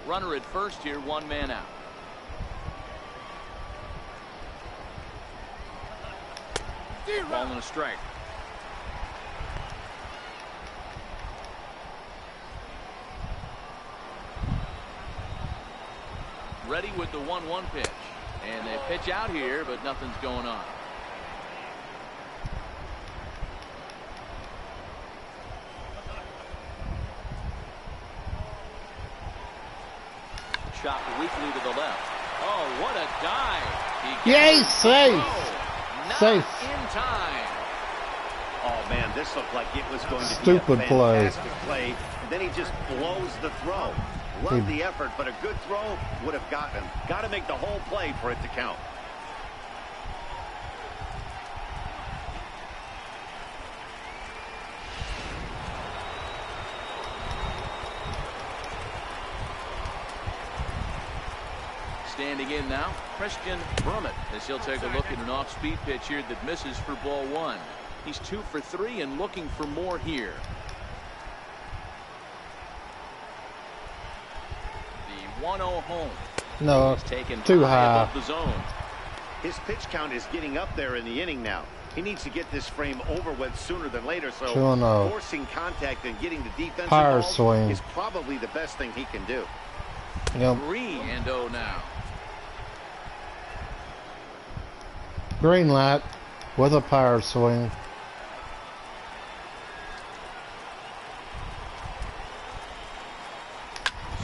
Runner at first here, 1 man out. Ball and a strike. Ready with the 1-1 pitch. And they pitch out here, but nothing's going on. Shot weakly to the left. Oh, what a dive. Yay, safe. Not Safe. in time. Oh, man, this looked like it was going to Stupid be a play. fantastic play. And then he just blows the throw. Love the effort, but a good throw would have gotten him. Got to make the whole play for it to count. Standing in now, Christian Brummett, as he'll take a look at an off-speed pitch here that misses for ball 1. He's 2 for 3 and looking for more here. The 1-0 home. No, He's taken too high. above the zone. His pitch count is getting up there in the inning now. He needs to get this frame over with sooner than later, so 2-0. forcing contact and getting the defense Power involved swing. is probably the best thing he can do. Yep. 3-0 now. Green light with a power swing.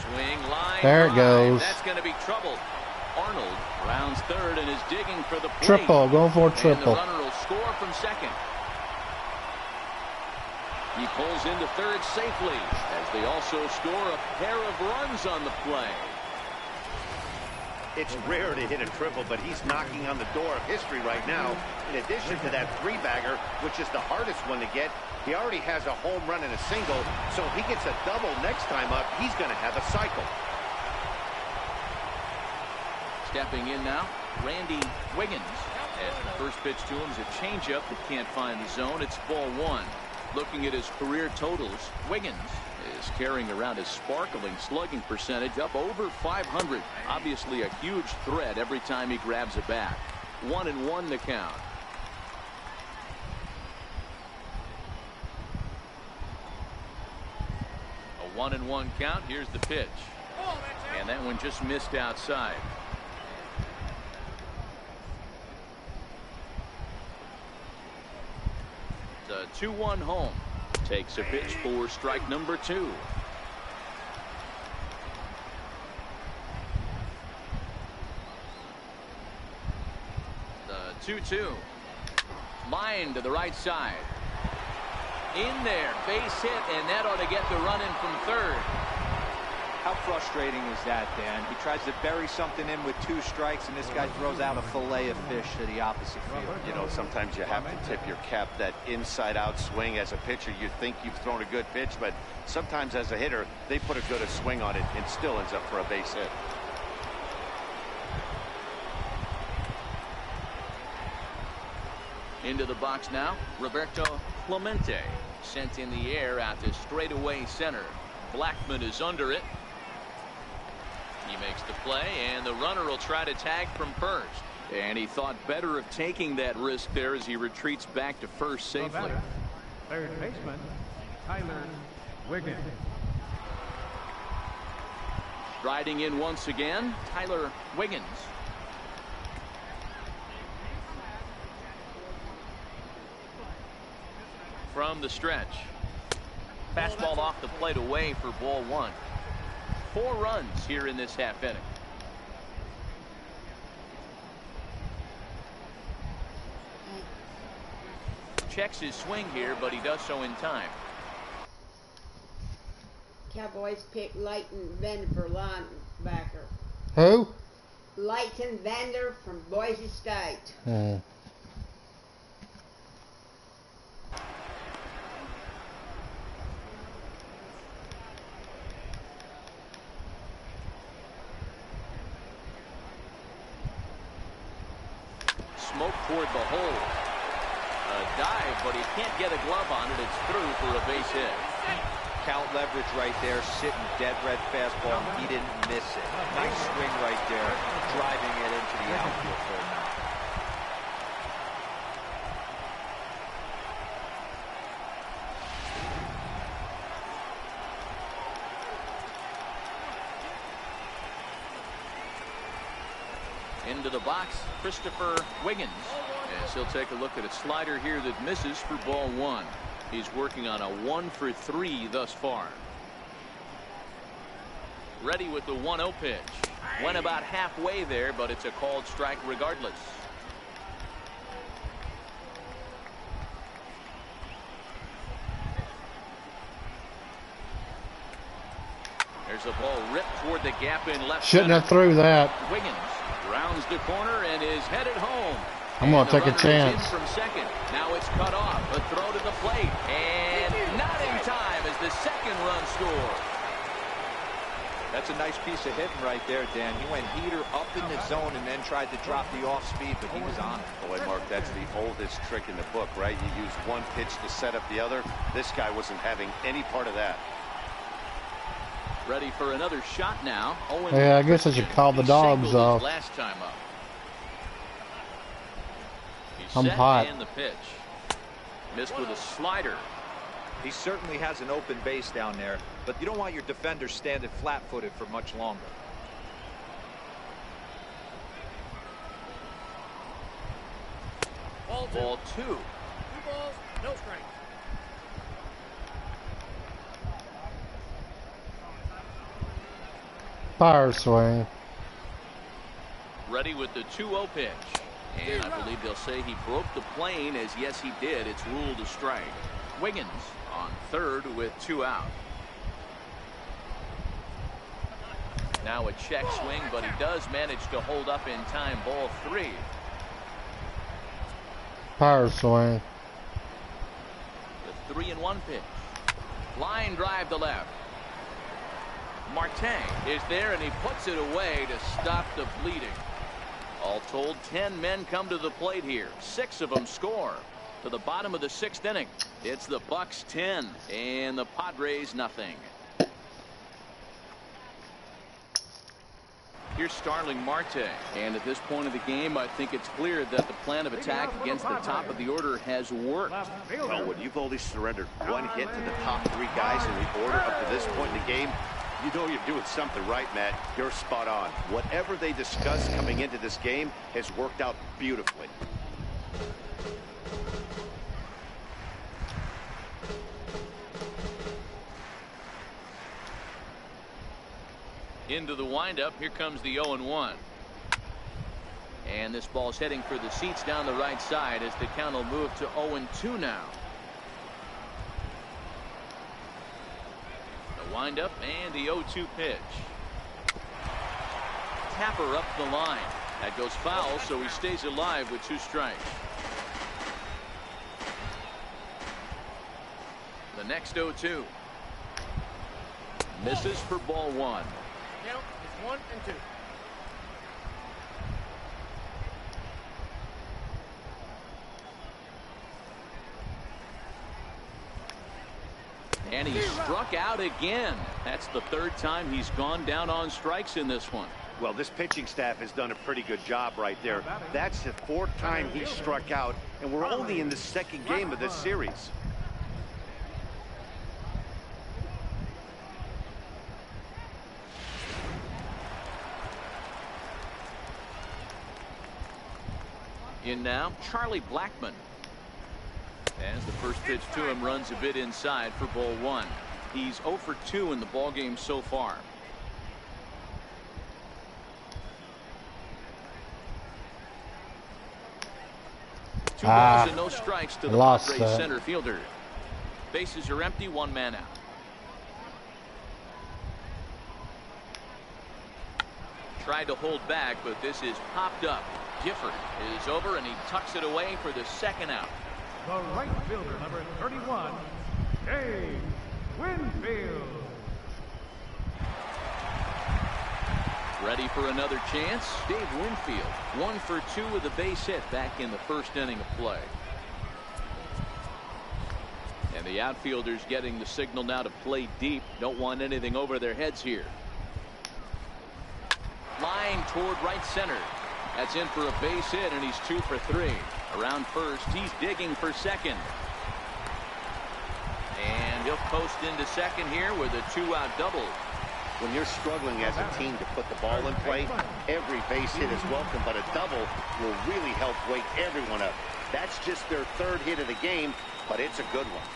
Swing line. There it drive. goes. That's going to be trouble. Arnold rounds third and is digging for the plate. Triple, going for a And triple. the runner will score from second. He pulls into third safely as they also score a pair of runs on the play. It's rare to hit a triple, but he's knocking on the door of history right now. In addition to that 3-bagger, which is the hardest one to get, he already has a home run and a single, so if he gets a double next time up, he's going to have a cycle. Stepping in now, Randy Wiggins. As the first pitch to him is a changeup that can't find the zone. It's ball 1. Looking at his career totals, Wiggins is carrying around his sparkling slugging percentage up over 500. Obviously a huge threat every time he grabs a bat. 1-1 the count. A 1-1 count. Here's the pitch. And that one just missed outside. The 2-1 home. Takes a pitch for strike number 2. The 2-2. Line to the right side. In there. Base hit, and that ought to get the run in from third. How frustrating is that, Dan? He tries to bury something in with 2 strikes, and this guy throws out a fillet of fish to the opposite field. You know, sometimes you have to tip your cap. That inside-out swing. As a pitcher, you think you've thrown a good pitch, but sometimes as a hitter, they put a good swing on it and still ends up for a base hit. Into the box now, Roberto Clemente. Sent in the air out to straightaway center. Blackman is under it. He makes the play, and the runner will try to tag from first. And he thought better of taking that risk there as he retreats back to first safely. batter, third baseman, Tyler Wiggins. Riding in once again, Tyler Wiggins. From the stretch. Fastball off the plate away for ball one. 4 runs here in this half inning. Checks his swing here, but he does so in time. Cowboys picked Leighton Vander for linebacker. Who? Leighton Vander from Boise State. Smoke toward the hole. A dive, but he can't get a glove on it. It's through for a base hit. Count leverage right there, sitting dead red fastball. He didn't miss it. Nice swing right there, driving it into the outfield for a knock. Into the box, Christopher Wiggins. As he'll take a look at a slider here that misses for ball one. He's working on a 1 for 3 thus far. Ready with the 1-0 pitch. Went about halfway there, but it's a called strike regardless. There's a ball ripped toward the gap in left Shouldn't center. have threw that. Wiggins rounds the corner and is headed home. I'm going to take a runner is chance. in from second. Now it's cut off. A throw to the plate. And not in time as the second run scores. That's a nice piece of hitting right there, Dan. He went heater up in the zone and then tried to drop the off speed, but he was on it. Boy, Mark, that's the oldest trick in the book, right? You use one pitch to set up the other. This guy wasn't having any part of that. Ready for another shot now. Owen Yeah, I guess I should call the dogs singled off. his last time up. He's I'm set hot. and the pitch. Missed with a slider. He certainly has an open base down there, but you don't want your defender standing flat-footed for much longer. Ball 2. 2 balls, no strikes. Fire swing. Ready with the 2-0 pitch. And I believe they'll say he broke the plane, as yes he did. It's ruled a strike. Wiggins on third with 2 out. Now a check swing, but he does manage to hold up in time. Ball 3. Fire swing. The 3-1 pitch. Line drive to left. Marte is there and he puts it away to stop the bleeding. All told, 10 men come to the plate here. 6 of them score. To the bottom of the 6th inning. It's the Bucks 10 and the Padres nothing. Here's Starling Marte, and at this point of the game I think it's clear that the plan of attack against the top of the order has worked. Well, when you've only surrendered one hit to the top 3 guys in the order up to this point in the game, you know you're doing something right, Matt. You're spot on. Whatever they discussed coming into this game has worked out beautifully. Into the windup. Here comes the 0-1. And this ball's heading for the seats down the right side as the count will move to 0-2 now. The windup and the 0-2 pitch. Tapper up the line. That goes foul, so he stays alive with 2 strikes. The next 0-2. Misses for ball 1. Count is 1 and 2. And he struck out again. That's the 3rd time he's gone down on strikes in this one. Well, this pitching staff has done a pretty good job right there. That's the 4th time he struck out, and we're only in the 2nd game of this series. In now, Charlie Blackmon. As the first pitch to him runs a bit inside for ball 1. He's 0 for 2 in the ballgame so far. Two balls and no strikes to the Padres center fielder. Bases are empty, 1 man out. Tried to hold back, but this is popped up. Gifford is over, and he tucks it away for the 2nd out. The right fielder, number 31, Dave Winfield. Ready for another chance. Dave Winfield, 1 for 2 with a base hit back in the 1st inning of play. And the outfielders getting the signal now to play deep. Don't want anything over their heads here. Line toward right center. That's in for a base hit, and he's 2 for 3. Around first, he's digging for 2nd. And he'll post into 2nd here with a 2-out double. When you're struggling as a team to put the ball in play, every base hit is welcome, but a double will really help wake everyone up. That's just their 3rd hit of the game, but it's a good one.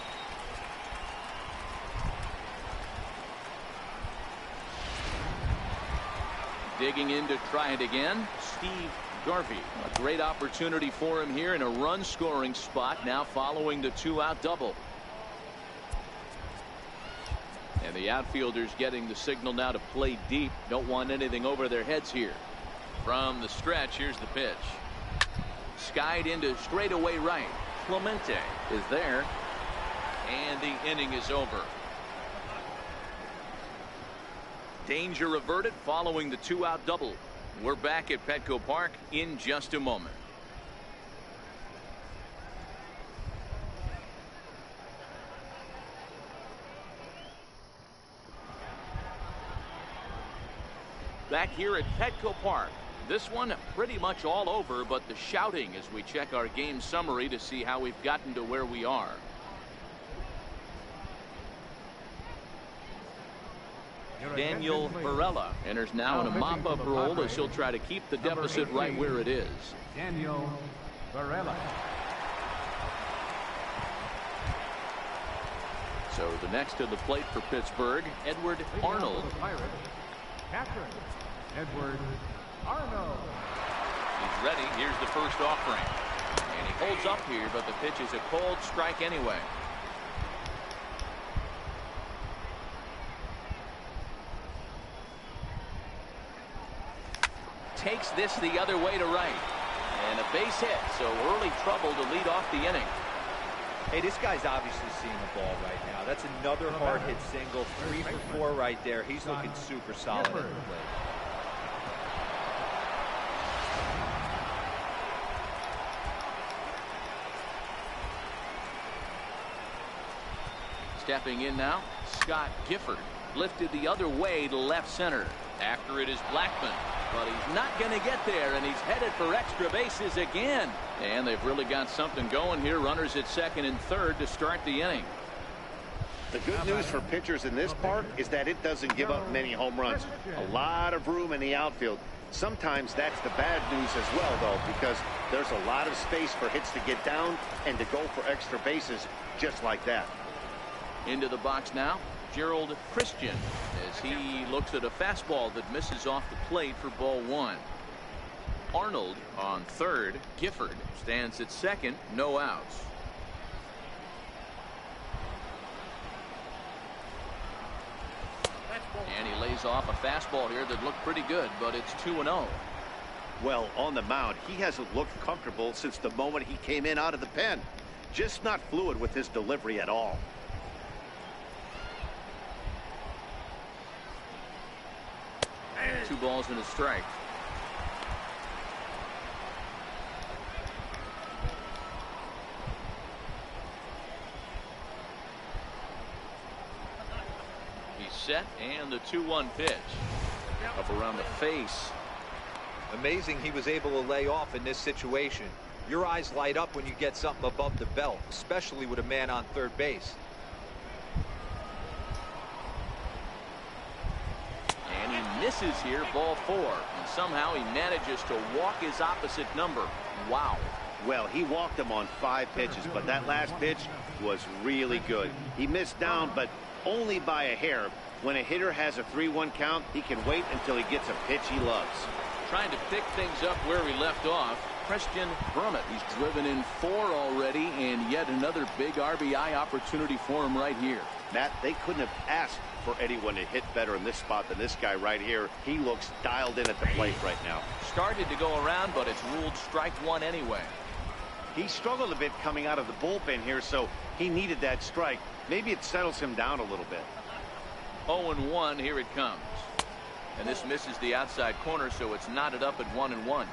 Digging in to try it again, Steve Garvey. A great opportunity for him here in a run-scoring spot now following the 2-out double. And the outfielders getting the signal now to play deep. Don't want anything over their heads here. From the stretch, here's the pitch. Skied into straightaway right. Clemente is there. And the inning is over. Danger averted following the 2-out double. We're back at Petco Park in just a moment. Back here at Petco Park. This one pretty much all over, but the shouting as we check our game summary to see how we've gotten to where we are. Daniel Varela enters now in a mop-up role as he'll try to keep the deficit right where it is. Daniel Varela. So the next to the plate for Pittsburgh, Edward Arnold. Catcher, Edward Arnold. He's ready. Here's the first offering. And he holds up here, but the pitch is a cold strike anyway. Takes this the other way to right. And a base hit, so early trouble to lead off the inning. Hey, this guy's obviously seeing the ball right now. That's another hard hit single. 3 for 4 right there. He's looking super solid at the plate. Stepping in now, Scott Gifford. Lifted the other way to left center. After it is Blackmon, but he's not going to get there, and he's headed for extra bases again. And they've really got something going here. Runners at 2nd and 3rd to start the inning. The good news for pitchers in this park is that it doesn't give up many home runs. A lot of room in the outfield. Sometimes that's the bad news as well, though, because there's a lot of space for hits to get down and to go for extra bases just like that. Into the box now, Gerald Christian, as he looks at a fastball that misses off the plate for ball 1. Arnold on 3rd. Gifford stands at 2nd. No outs. And he lays off a fastball here that looked pretty good, but it's 2-0. Well, on the mound, he hasn't looked comfortable since the moment he came in out of the pen. Just not fluid with his delivery at all. Two balls and a strike. He's set, and the 2-1 pitch. Up around the face. Amazing he was able to lay off in this situation. Your eyes light up when you get something above the belt, especially with a man on third base. And he misses here, ball 4. And somehow he manages to walk his opposite number. Wow. Well, he walked him on 5 pitches, but that last pitch was really good. He missed down, but only by a hair. When a hitter has a 3-1 count, he can wait until he gets a pitch he loves. Trying to pick things up where he left off. Christian Brummett. He's driven in 4 already, and yet another big RBI opportunity for him right here. Matt, they couldn't have asked for anyone to hit better in this spot than this guy right here. He looks dialed in at the plate right now. Started to go around, but it's ruled strike 1 anyway. He struggled a bit coming out of the bullpen here, so he needed that strike. Maybe it settles him down a little bit. 0-1, here it comes. And this misses the outside corner, so it's knotted up at 1-1.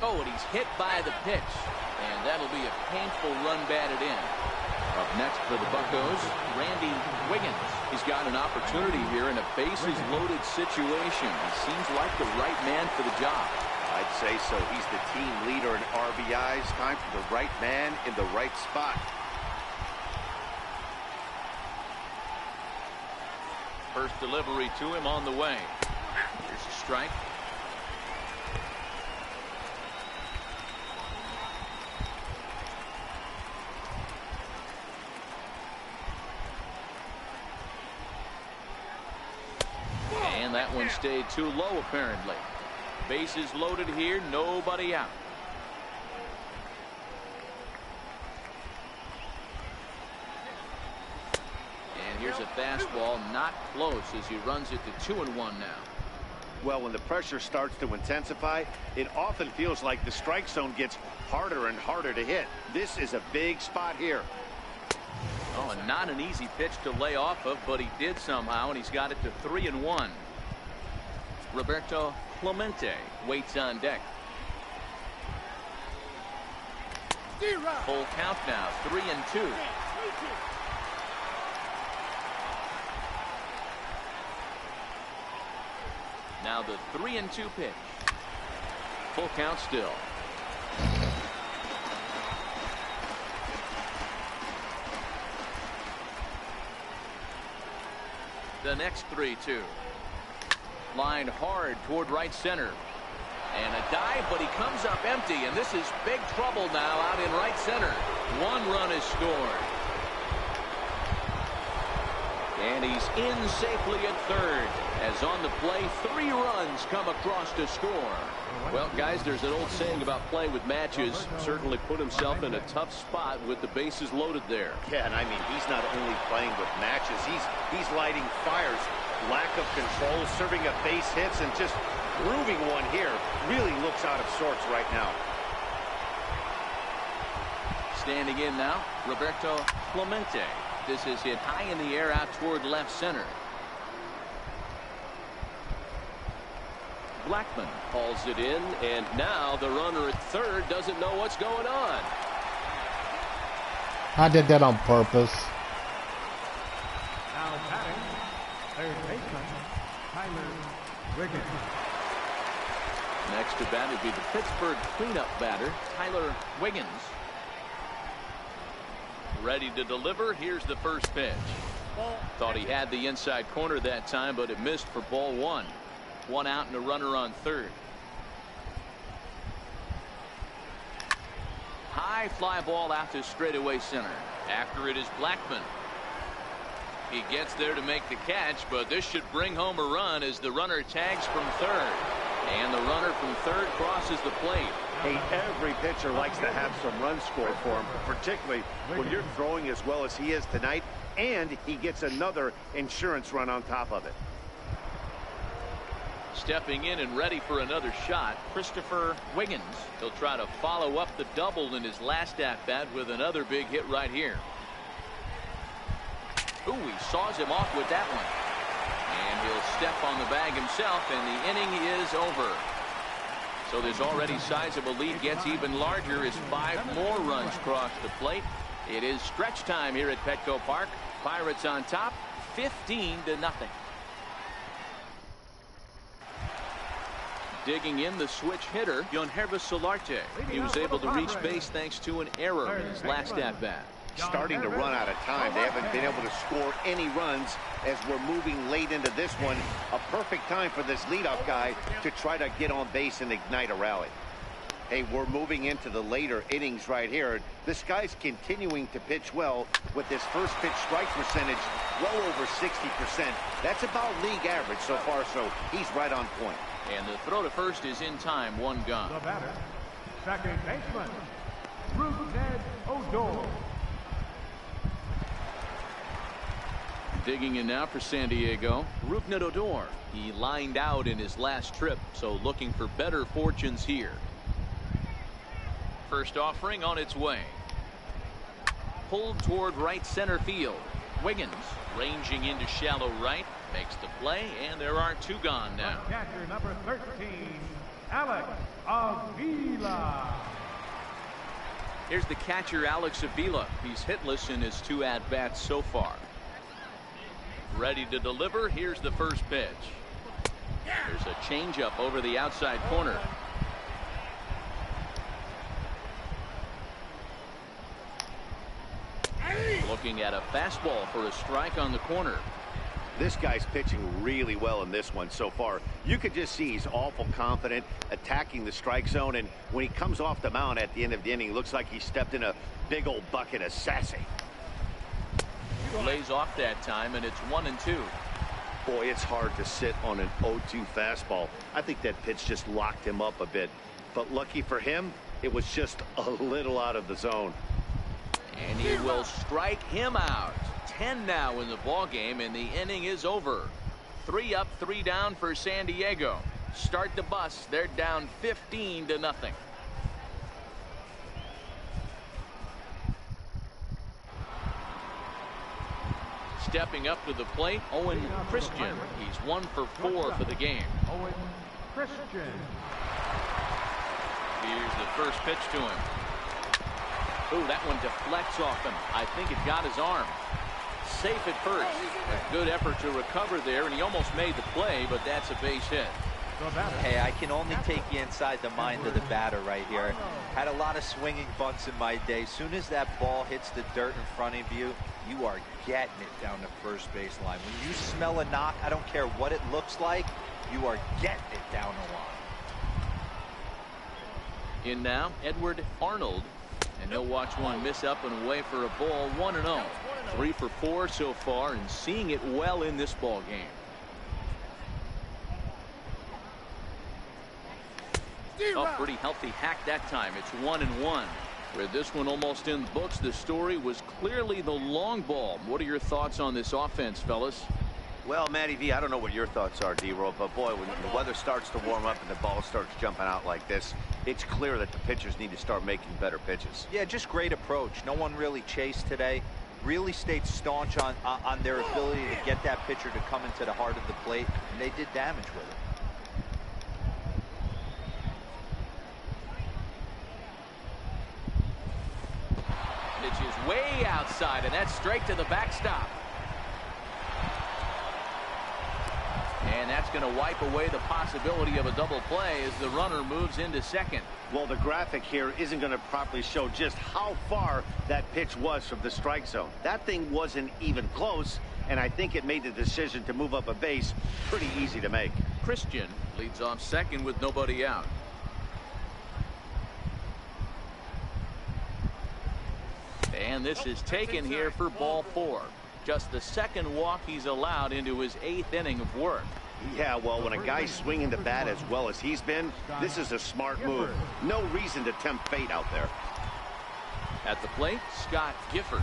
Oh, and he's hit by the pitch. And that'll be a painful run batted in. Up next for the Buccos, Randy Wiggins. He's got an opportunity here in a bases loaded situation. He seems like the right man for the job. I'd say so. He's the team leader in RBIs. Time for the right man in the right spot. First delivery to him on the way. Here's a strike. And that one stayed too low apparently. Bases loaded here, nobody out. And here's a fastball, not close as he runs it to 2-1 now. Well, when the pressure starts to intensify, it often feels like the strike zone gets harder and harder to hit. This is a big spot here. Oh, and not an easy pitch to lay off of, but he did somehow, and he's got it to 3-1. Roberto Clemente waits on deck. Full count now, 3-2. Now the 3-2 pitch. Full count still. The next 3-2. Line hard toward right center. And a dive, but he comes up empty, and this is big trouble now out in right center. 1 run is scored. And he's in safely at third. As on the play, 3 runs come across to score. Well, guys, there's an old saying about playing with matches. Certainly put himself in a tough spot with the bases loaded there. Yeah, and I mean, he's not only playing with matches, he's lighting fires. Lack of control, serving up base hits, and just grooving one here. Really looks out of sorts right now. Standing in now, Roberto Clemente. This is hit high in the air out toward left center. Blackman hauls it in, and now the runner at third doesn't know what's going on. I did that on purpose. Now batting, third baseman, Tyler Wiggins. Next to bat would be the Pittsburgh cleanup batter, Tyler Wiggins. Ready to deliver. Here's the first pitch. Thought he had the inside corner that time, but it missed for ball 1. 1 out and a runner on third. High fly ball out to straightaway center. After it is Blackman. He gets there to make the catch, but this should bring home a run as the runner tags from third. And the runner from third crosses the plate. Hey, every pitcher likes to have some runs scored for him, particularly when you're throwing as well as he is tonight, and he gets another insurance run on top of it. Stepping in and ready for another shot, Christopher Wiggins. He'll try to follow up the double in his last at-bat with another big hit right here. Ooh, he saws him off with that one. And he'll step on the bag himself, and the inning is over. So this already sizable lead gets even larger as 5 more runs cross the plate. It is stretch time here at Petco Park. Pirates on top, 15-0. Digging in, the switch hitter, Yonhervis Solarte. He was able to reach base thanks to an error in his last at-bat. Starting to run out of time. They haven't been able to score any runs as we're moving late into this one. A perfect time for this leadoff guy to try to get on base and ignite a rally. Hey, we're moving into the later innings right here. This guy's continuing to pitch well with his first pitch strike percentage well over 60%. That's about league average so far, so he's right on point. And the throw to first is in time, 1 gone. The batter, second baseman, Ned Odor. Digging in now for San Diego, Ned Odor. He lined out in his last trip, so looking for better fortunes here. First offering on its way. Pulled toward right center field. Wiggins ranging into shallow right, makes the play, and there are 2 gone now. Catcher number 13, Alex Avila. Here's the catcher, Alex Avila. He's hitless in his 2 at-bats so far. Ready to deliver. Here's the first pitch. There's a changeup over the outside corner. Looking at a fastball for a strike on the corner. This guy's pitching really well in this one so far. You could just see he's awful confident attacking the strike zone, and when he comes off the mound at the end of the inning, looks like he stepped in a big old bucket of sassy. Lays off that time, and it's 1-2. Boy, it's hard to sit on an 0-2 fastball. I think that pitch just locked him up a bit, but lucky for him, it was just a little out of the zone. And he will strike him out. 10 now in the ball game, and the inning is over. 3 up, 3 down for San Diego. Start the bus. They're down 15-0. Stepping up to the plate, Owen Christian. He's 1 for 4 for the game. Owen Christian. Here's the first pitch to him. Ooh, that one deflects off him. I think it got his arm. Safe at first. A good effort to recover there, and he almost made the play, but that's a base hit. Hey, I can only take you inside the mind of the batter right here. Had a lot of swinging bunts in my day. Soon as that ball hits the dirt in front of you, you are getting it down the first base line. When you smell a knock, I don't care what it looks like, you are getting it down the line. In now, Edward Arnold. And he'll watch one miss up and away for a ball. 1-0. 3 for 4 so far, and seeing it well in this ball game. Oh, pretty healthy hack that time. It's 1-1. With this one almost in the books, the story was clearly the long ball. What are your thoughts on this offense, fellas? Well, Matty V, I don't know what your thoughts are, D-Roll, but boy, when the weather starts to warm up and the ball starts jumping out like this, it's clear that the pitchers need to start making better pitches. Yeah, just great approach. No one really chased today. Really stayed staunch on their ability to get that pitcher to come into the heart of the plate, and they did damage with it. Pitch is way outside, and that's straight to the backstop. And that's going to wipe away the possibility of a double play as the runner moves into second. Well, the graphic here isn't going to properly show just how far that pitch was from the strike zone. That thing wasn't even close, and I think it made the decision to move up a base pretty easy to make. Christian leads off second with nobody out. And this is taken here for ball 4. Just the second walk he's allowed into his 8th inning of work. Yeah, well, when a guy's swinging the bat as well as he's been, this is a smart move. No reason to tempt fate out there. At the plate, Scott Gifford.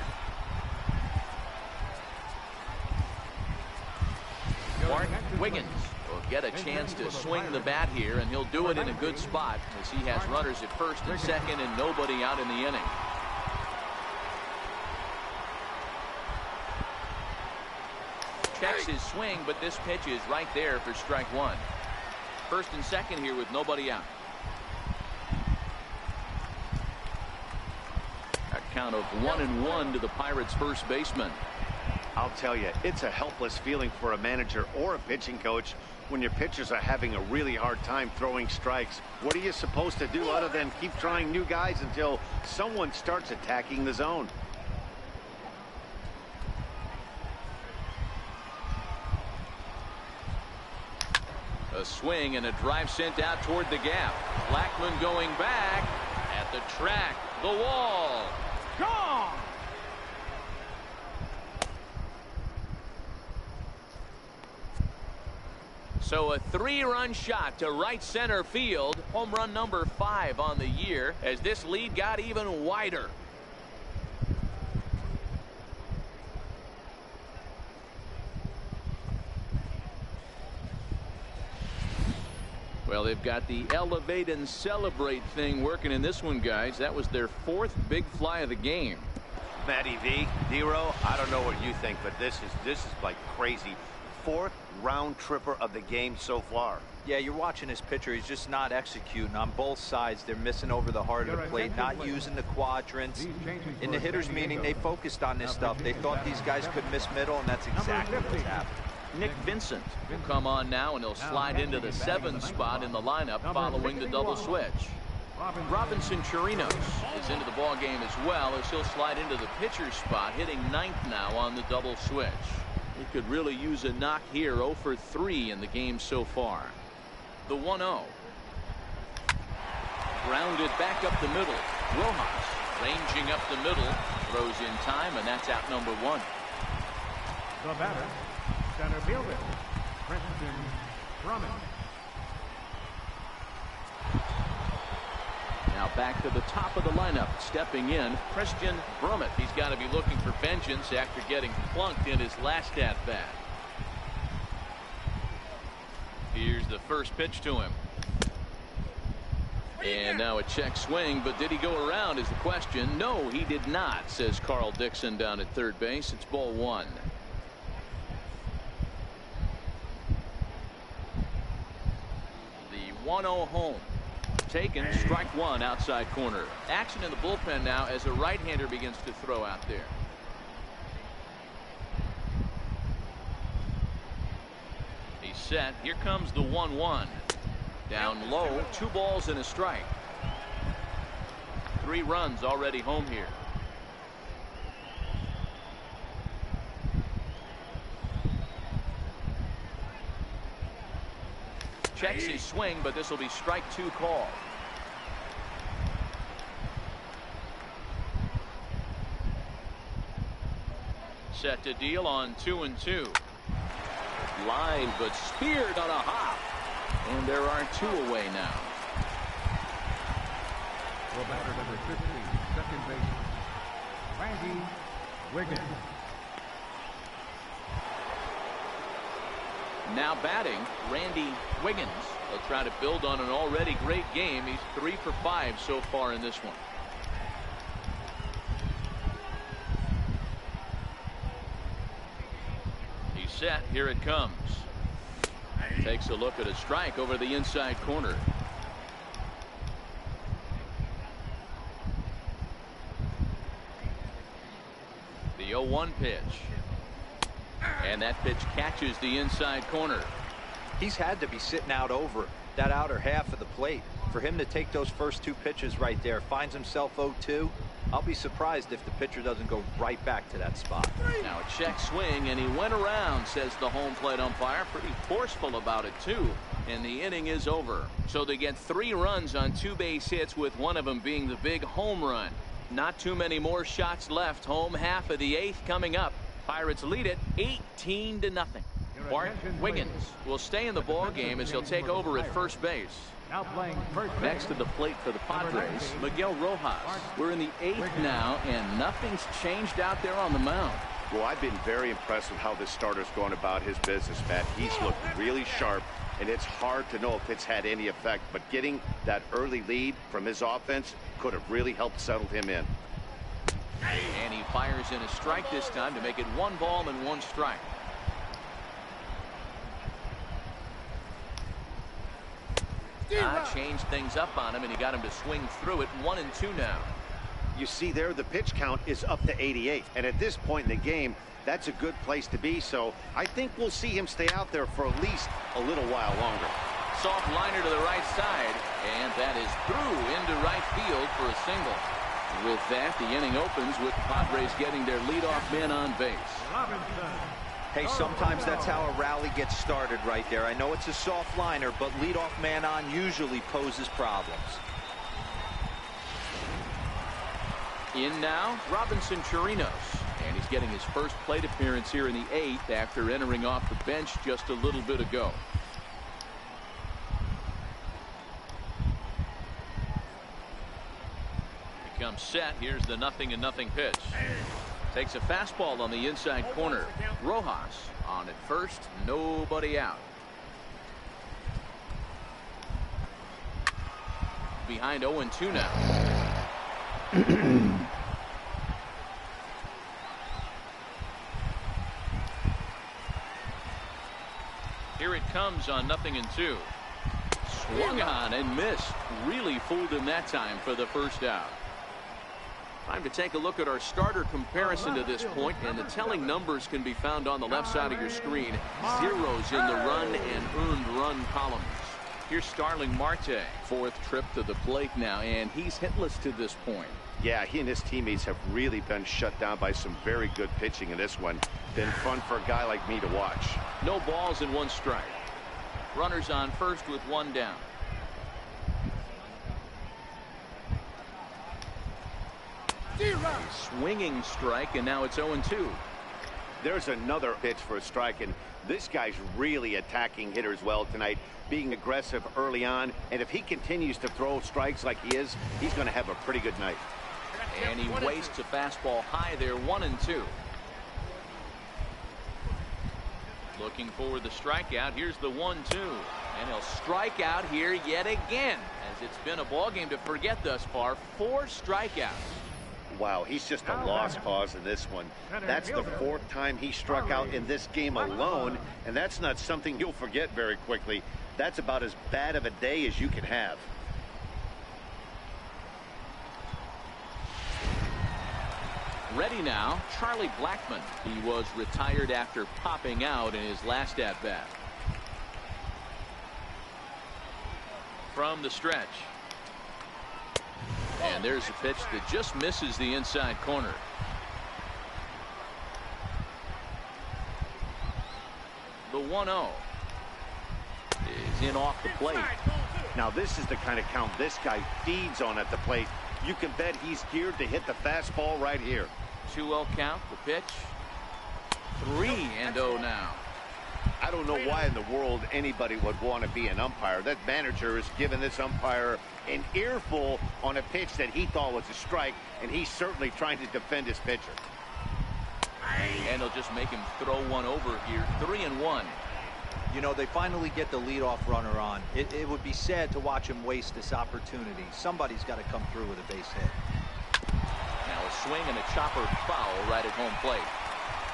Mark Wiggins will get a chance to swing the bat here, and he'll do it in a good spot as he has runners at first and second and nobody out in the inning. Checks his swing, but this pitch is right there for strike 1. First and second here with nobody out. count of 1-1 to the Pirates first baseman. I'll tell you, it's a helpless feeling for a manager or a pitching coach when your pitchers are having a really hard time throwing strikes. What are you supposed to do other than keep trying new guys until someone starts attacking the zone? A swing and a drive sent out toward the gap. Blackman going back at the track. The wall. Gone! So a 3-run shot to right center field. Home run number 5 on the year as this lead got even wider. Well, they've got the elevate and celebrate thing working in this one, guys. That was their 4th big fly of the game. Matty V, Dero, I don't know what you think, but this is like crazy. 4th round tripper of the game so far. Yeah, you're watching his pitcher. He's just not executing on both sides. They're missing over the heart of the plate, not using the quadrants. In the hitters meeting, they focused on this stuff. They thought these guys could miss middle, and that's exactly what's happened. Nick Vincent will come on now, and he'll slide into the 7th spot in the lineup following the double switch. Robinson Chirinos is into the ball game as well, as he'll slide into the pitcher's spot, hitting 9th now on the double switch. He could really use a knock here. 0 for 3 in the game so far. The 1-0. Grounded back up the middle. Rojas ranging up the middle, throws in time, and that's out number 1. The batter, center fielder, Preston Drummond. Now back to the top of the lineup. Stepping in, Christian Brummett. He's got to be looking for vengeance after getting plunked in his last at-bat. Here's the first pitch to him. And now a check swing, but did he go around is the question. No, he did not, says Carl Dixon down at third base. It's ball 1. The 1-0 home. Taken, strike 1 outside corner. Action in the bullpen now as a right-hander begins to throw out there. He's set. Here comes the 1-1. Down low, 2 balls and a strike. 3 runs already home here. Checks his swing, but this will be strike 2 call. Set to deal on 2-2. Line, but speared on a hop. And there are 2 away now. The batter number 50, second baseman, Randy Wiggins. Now batting, Randy Wiggins. He'll try to build on an already great game. He's 3 for 5 so far in this one. He's set. Here it comes. Takes a look at a strike over the inside corner. The 0-1 pitch. And that pitch catches the inside corner. He's had to be sitting out over that outer half of the plate. For him to take those first 2 pitches right there, finds himself 0-2. I'll be surprised if the pitcher doesn't go right back to that spot. Now a check swing, and he went around, says the home plate umpire. Pretty forceful about it, too. And the inning is over. So they get 3 runs on 2 base hits, with one of them being the big home run. Not too many more shots left. Home half of the 8th coming up. Pirates lead it 18-0. Bart Wiggins will stay in the ball game as he'll take over at first base. Now playing first base. Next to the plate for the Padres, Miguel Rojas. We're in the 8th now, and nothing's changed out there on the mound. Well, I've been very impressed with how this starter's going about his business, Matt. He's looked really sharp, and it's hard to know if it's had any effect, but getting that early lead from his offense could have really helped settle him in. And he fires in a strike this time to make it 1 ball and 1 strike. Changed things up on him, and he got him to swing through it. 1-2 now. you see there, the pitch count is up to 88. And at this point in the game, that's a good place to be. So I think we'll see him stay out there for at least a little while longer. Soft liner to the right side, and that is through into right field for a single. With that, the inning opens with the Padres getting their leadoff man on base. Hey, sometimes that's how a rally gets started right there. I know it's a soft liner, but leadoff man on usually poses problems. In now, Robinson Chirinos, and he's getting his first plate appearance here in the 8th after entering off the bench just a little bit ago. He comes set. Here's the 0-0 pitch. Takes a fastball on the inside corner. Rojas on at first, nobody out. Behind 0-2 now. Here it comes on 0-2. Swung on and missed. Really fooled him that time for the first out. Time to take a look at our starter comparison to this point, and the telling numbers can be found on the left side of your screen. Zeros in the run and earned run columns. Here's Starling Marte, 4th trip to the plate now, and he's hitless to this point. Yeah, he and his teammates have really been shut down by some very good pitching in this one. Been fun for a guy like me to watch. No balls and 1 strike. Runners on first with 1 down. Swinging strike, and now it's 0-2. There's another pitch for a strike, and this guy's really attacking hitters well tonight, being aggressive early on, and if he continues to throw strikes like he is, he's going to have a pretty good night. And he wastes a fastball high there, 1-2. Looking for the strikeout. Here's the 1-2, and he'll strike out here yet again, as it's been a ball game to forget thus far. 4 strikeouts. Wow, he's just a lost cause in this one. That's the 4th time he struck out in this game alone, and that's not something you'll forget very quickly. That's about as bad of a day as you can have. Ready now, Charlie Blackmon. He was retired after popping out in his last at-bat. From the stretch. And there's a pitch that just misses the inside corner. The 1-0 is in off the plate. Now this is the kind of count this guy feeds on at the plate. You can bet he's geared to hit the fastball right here. 2-0 count, the pitch. 3-0 now. I don't know why in the world anybody would want to be an umpire. That manager has given this umpire an earful on a pitch that he thought was a strike, and he's certainly trying to defend his pitcher. And he'll just make him throw one over here. 3-1. You know, they finally get the leadoff runner on. It would be sad to watch him waste this opportunity. Somebody's got to come through with a base hit. Now a swing and a chopper foul right at home plate.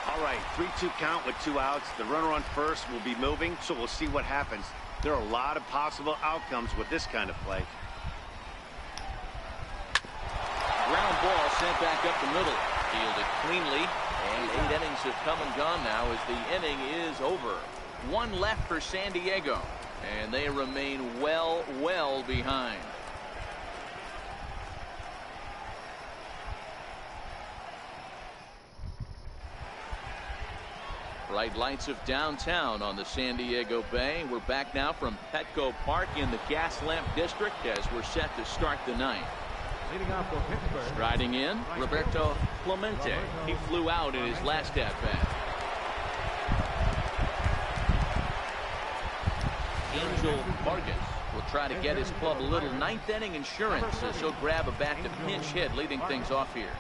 All right, 3-2 count with 2 outs. The runner on first will be moving, so we'll see what happens. There are a lot of possible outcomes with this kind of play. Ground ball sent back up the middle. Fielded cleanly, and 8 innings have come and gone now as the inning is over. 1 left for San Diego, and they remain well behind. Bright lights of downtown on the San Diego Bay. We're back now from Petco Park in the Gaslamp District as we're set to start the ninth. Leading off for Pittsburgh. Striding in, Roberto Clemente. He flew out in his last at-bat. Angel Vargas will try to get his club a little ninth inning insurance as he'll grab a bat to pinch hit, leading things off here.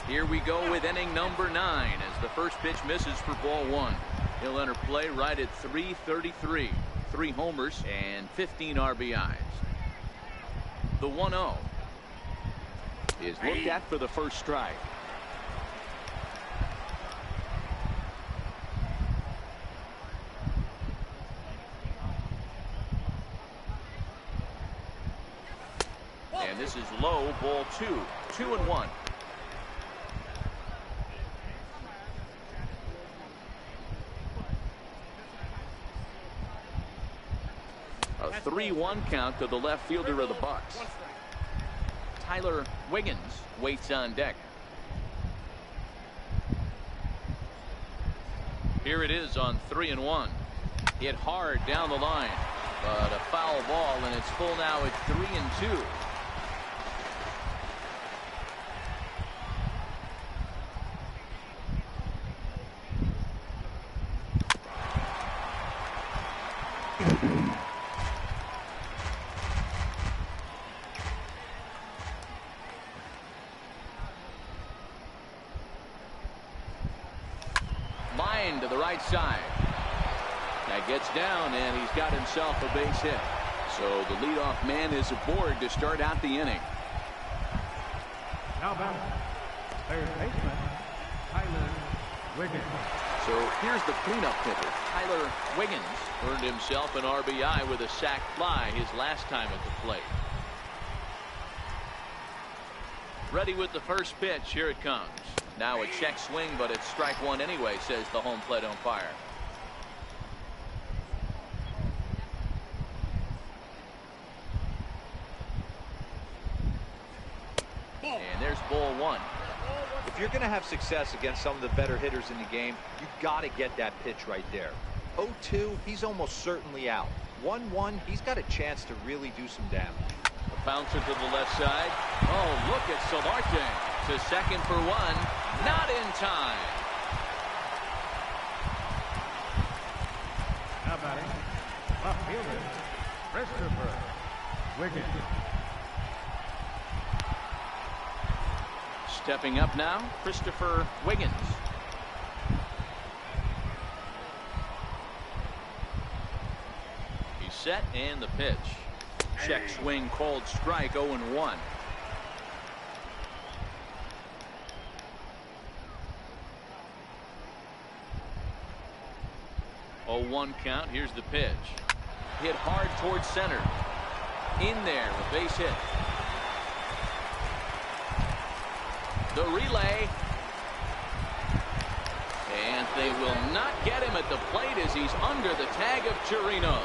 Here we go with inning number 9 as the first pitch misses for ball 1. He'll enter play right at .333. 3 homers and 15 RBIs. The 1-0 is looked at for the first strike. And this is low, ball 2. 2-1. A 3-1 count to the left fielder of the Bucks. Tyler Wiggins waits on deck. Here it is on 3-1. Hit hard down the line, but a foul ball, and it's full now at 3-2. Line to the right side. That gets down, and he's got himself a base hit. So the leadoff man is aboard to start out the inning. Now back, third baseman, Tyler Wiggins. So here's the cleanup hitter. Tyler Wiggins earned himself an RBI with a sac fly his last time at the plate. Ready with the first pitch. Here it comes. Now a check swing, but it's strike one anyway, says the home plate umpire. And there's ball 1. If you're going to have success against some of the better hitters in the game, you've got to get that pitch right there. 0-2, he's almost certainly out. 1-1, he's got a chance to really do some damage. A bouncer to the left side. Oh, look at Solarte. To second for 1. Not in time. Now batting, left fielder, Christopher Wiggins. Stepping up now, Christopher Wiggins. He's set, and the pitch. Check swing called strike. 0-1. Oh, 1 count. Here's the pitch. Hit hard towards center. In there, a base hit. The relay. And they will not get him at the plate as he's under the tag of Chirinos.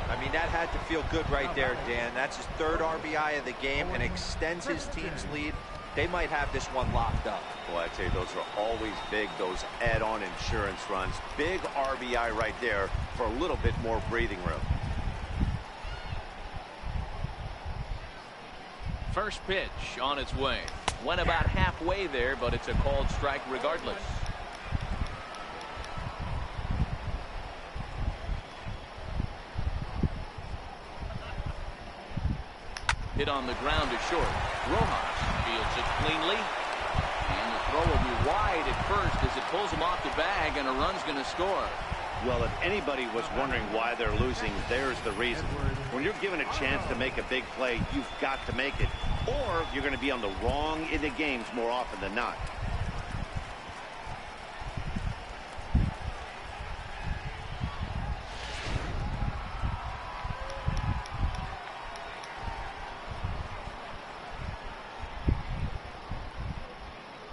I mean, that had to feel good right there, Dan. That's his 3rd RBI of the game and extends his team's lead. They might have this one locked up. Well, I'd say those are always big, those add-on insurance runs. Big RBI right there for a little bit more breathing room. First pitch on its way. Went about halfway there, but it's a called strike regardless. Hit on the ground to short. Rojas fields it cleanly. And the throw will be wide at first as it pulls him off the bag, and a run's going to score. Well, if anybody was wondering why they're losing, there's the reason. When you're given a chance to make a big play, you've got to make it. Or you're going to be on the wrong end of games more often than not.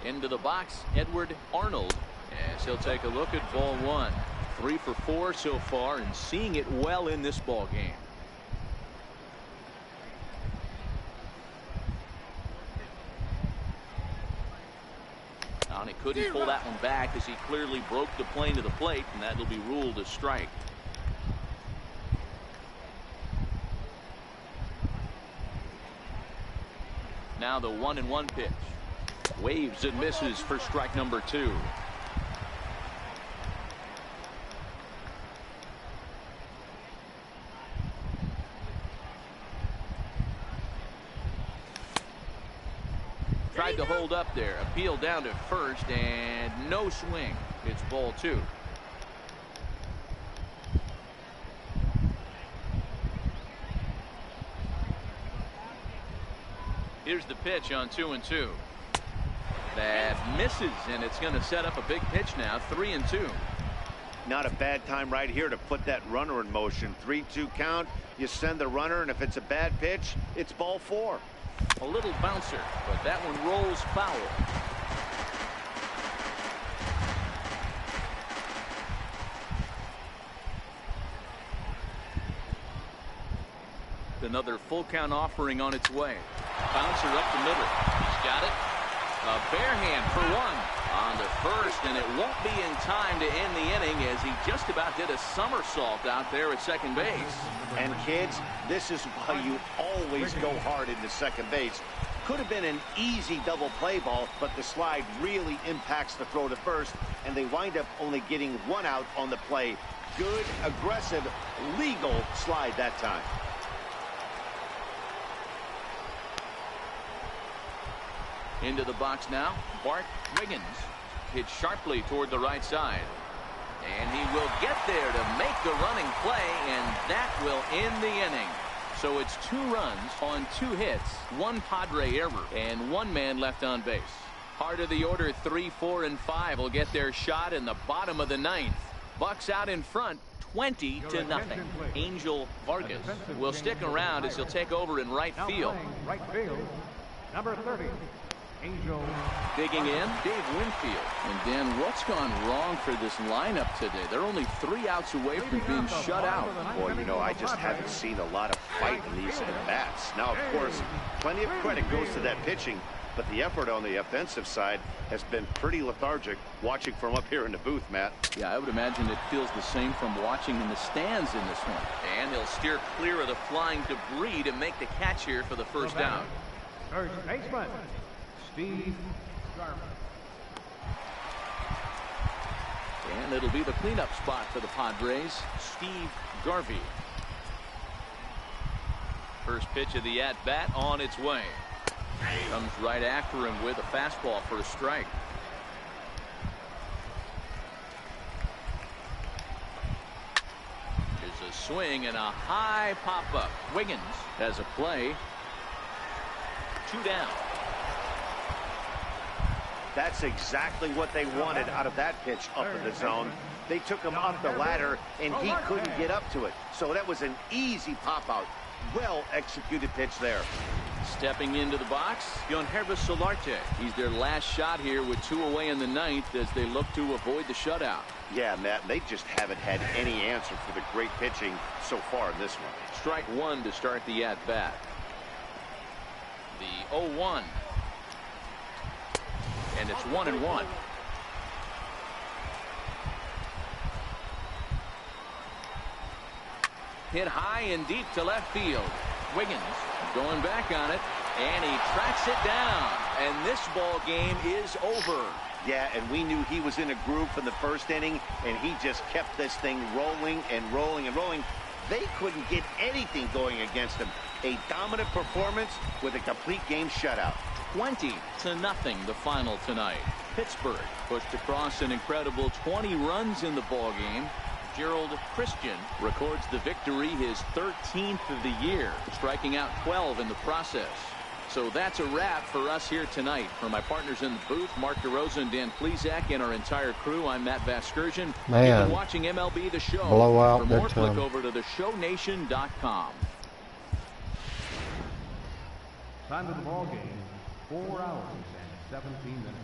Into the box, Edward Arnold, as he'll take a look at ball 1. 3 for 4 so far, and seeing it well in this ball game. And he couldn't pull that one back as he clearly broke the plane to the plate, and that'll be ruled a strike. Now the 1-1 pitch. Waves and misses for strike number 2. Tried to hold up there. Appeal down to first, and no swing. It's ball 2. Here's the pitch on 2-2. That misses, and it's going to set up a big pitch now. 3-2. not a bad time right here to put that runner in motion. 3-2 count, you send the runner, and if it's a bad pitch, it's ball 4. A little bouncer, but that one rolls foul. Another full count offering on its way. Bouncer up the middle. He's got it. A bare hand for one on to first, and it won't be in time to end the inning as he just about did a somersault out there at second base. And kids, this is why you always go hard into second base. Could have been an easy double play ball, but the slide really impacts the throw to first, and they wind up only getting 1 out on the play. Good, aggressive, legal slide that time. Into the box now, Bart Wiggins. Hit sharply toward the right side. And he will get there to make the running play, and that will end the inning. So it's 2 runs on 2 hits, 1 Padre error, and 1 man left on base. Heart of the order, 3, 4, and 5 will get their shot in the bottom of the 9th. Bucks out in front, 20-0. Angel Vargas will stick around as he'll take over in right field. Right field, number 30. Angel. Digging in, Dave Winfield. And Dan, what's gone wrong for this lineup today? They're only 3 outs away from being shut out. Boy, you know, I just haven't seen a lot of fight in these at-bats. Now, of course, plenty of credit goes to that pitching, but the effort on the offensive side has been pretty lethargic watching from up here in the booth, Matt. Yeah, I would imagine it feels the same from watching in the stands in this one. And he'll steer clear of the flying debris to make the catch here for the first down. First baseman, Steve Garvey. And it'll be the cleanup spot for the Padres, Steve Garvey. First pitch of the at-bat on its way. Comes right after him with a fastball for a strike. There's a swing and a high pop-up. Wiggins has a play. 2 down. That's exactly what they wanted out of that pitch up in the zone. They took him up the ladder, and he couldn't get up to it. So that was an easy pop-out. Well-executed pitch there. Stepping into the box, Yonhervis Solarte. He's their last shot here with 2 away in the 9th as they look to avoid the shutout. Yeah, Matt, they just haven't had any answer for the great pitching so far in this one. Strike 1 to start the at-bat. The 0-1. And it's 1-1. Hit high and deep to left field. Wiggins going back on it, and he tracks it down. And this ball game is over. Yeah, and we knew he was in a groove from the first inning, and he just kept this thing rolling and rolling and rolling. They couldn't get anything going against him. A dominant performance with a complete game shutout. 20-0 the final tonight. Pittsburgh pushed across an incredible 20 runs in the ballgame. Gerald Christian records the victory, his 13th of the year, striking out 12 in the process. So that's a wrap for us here tonight. For my partners in the booth, Mark DeRosa and Dan Plesac, and our entire crew, I'm Matt Vasgersian. Man, you've been watching MLB The Show. blowout. For more, click over to theshownation.com. Time of the ball game, 4 hours and 17 minutes.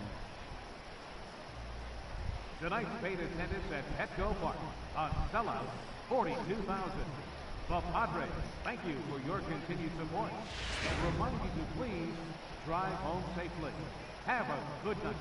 Tonight's paid attendance at Petco Park, a sellout, 42,000. The Padres, thank you for your continued support and remind you to please drive home safely. Have a good night.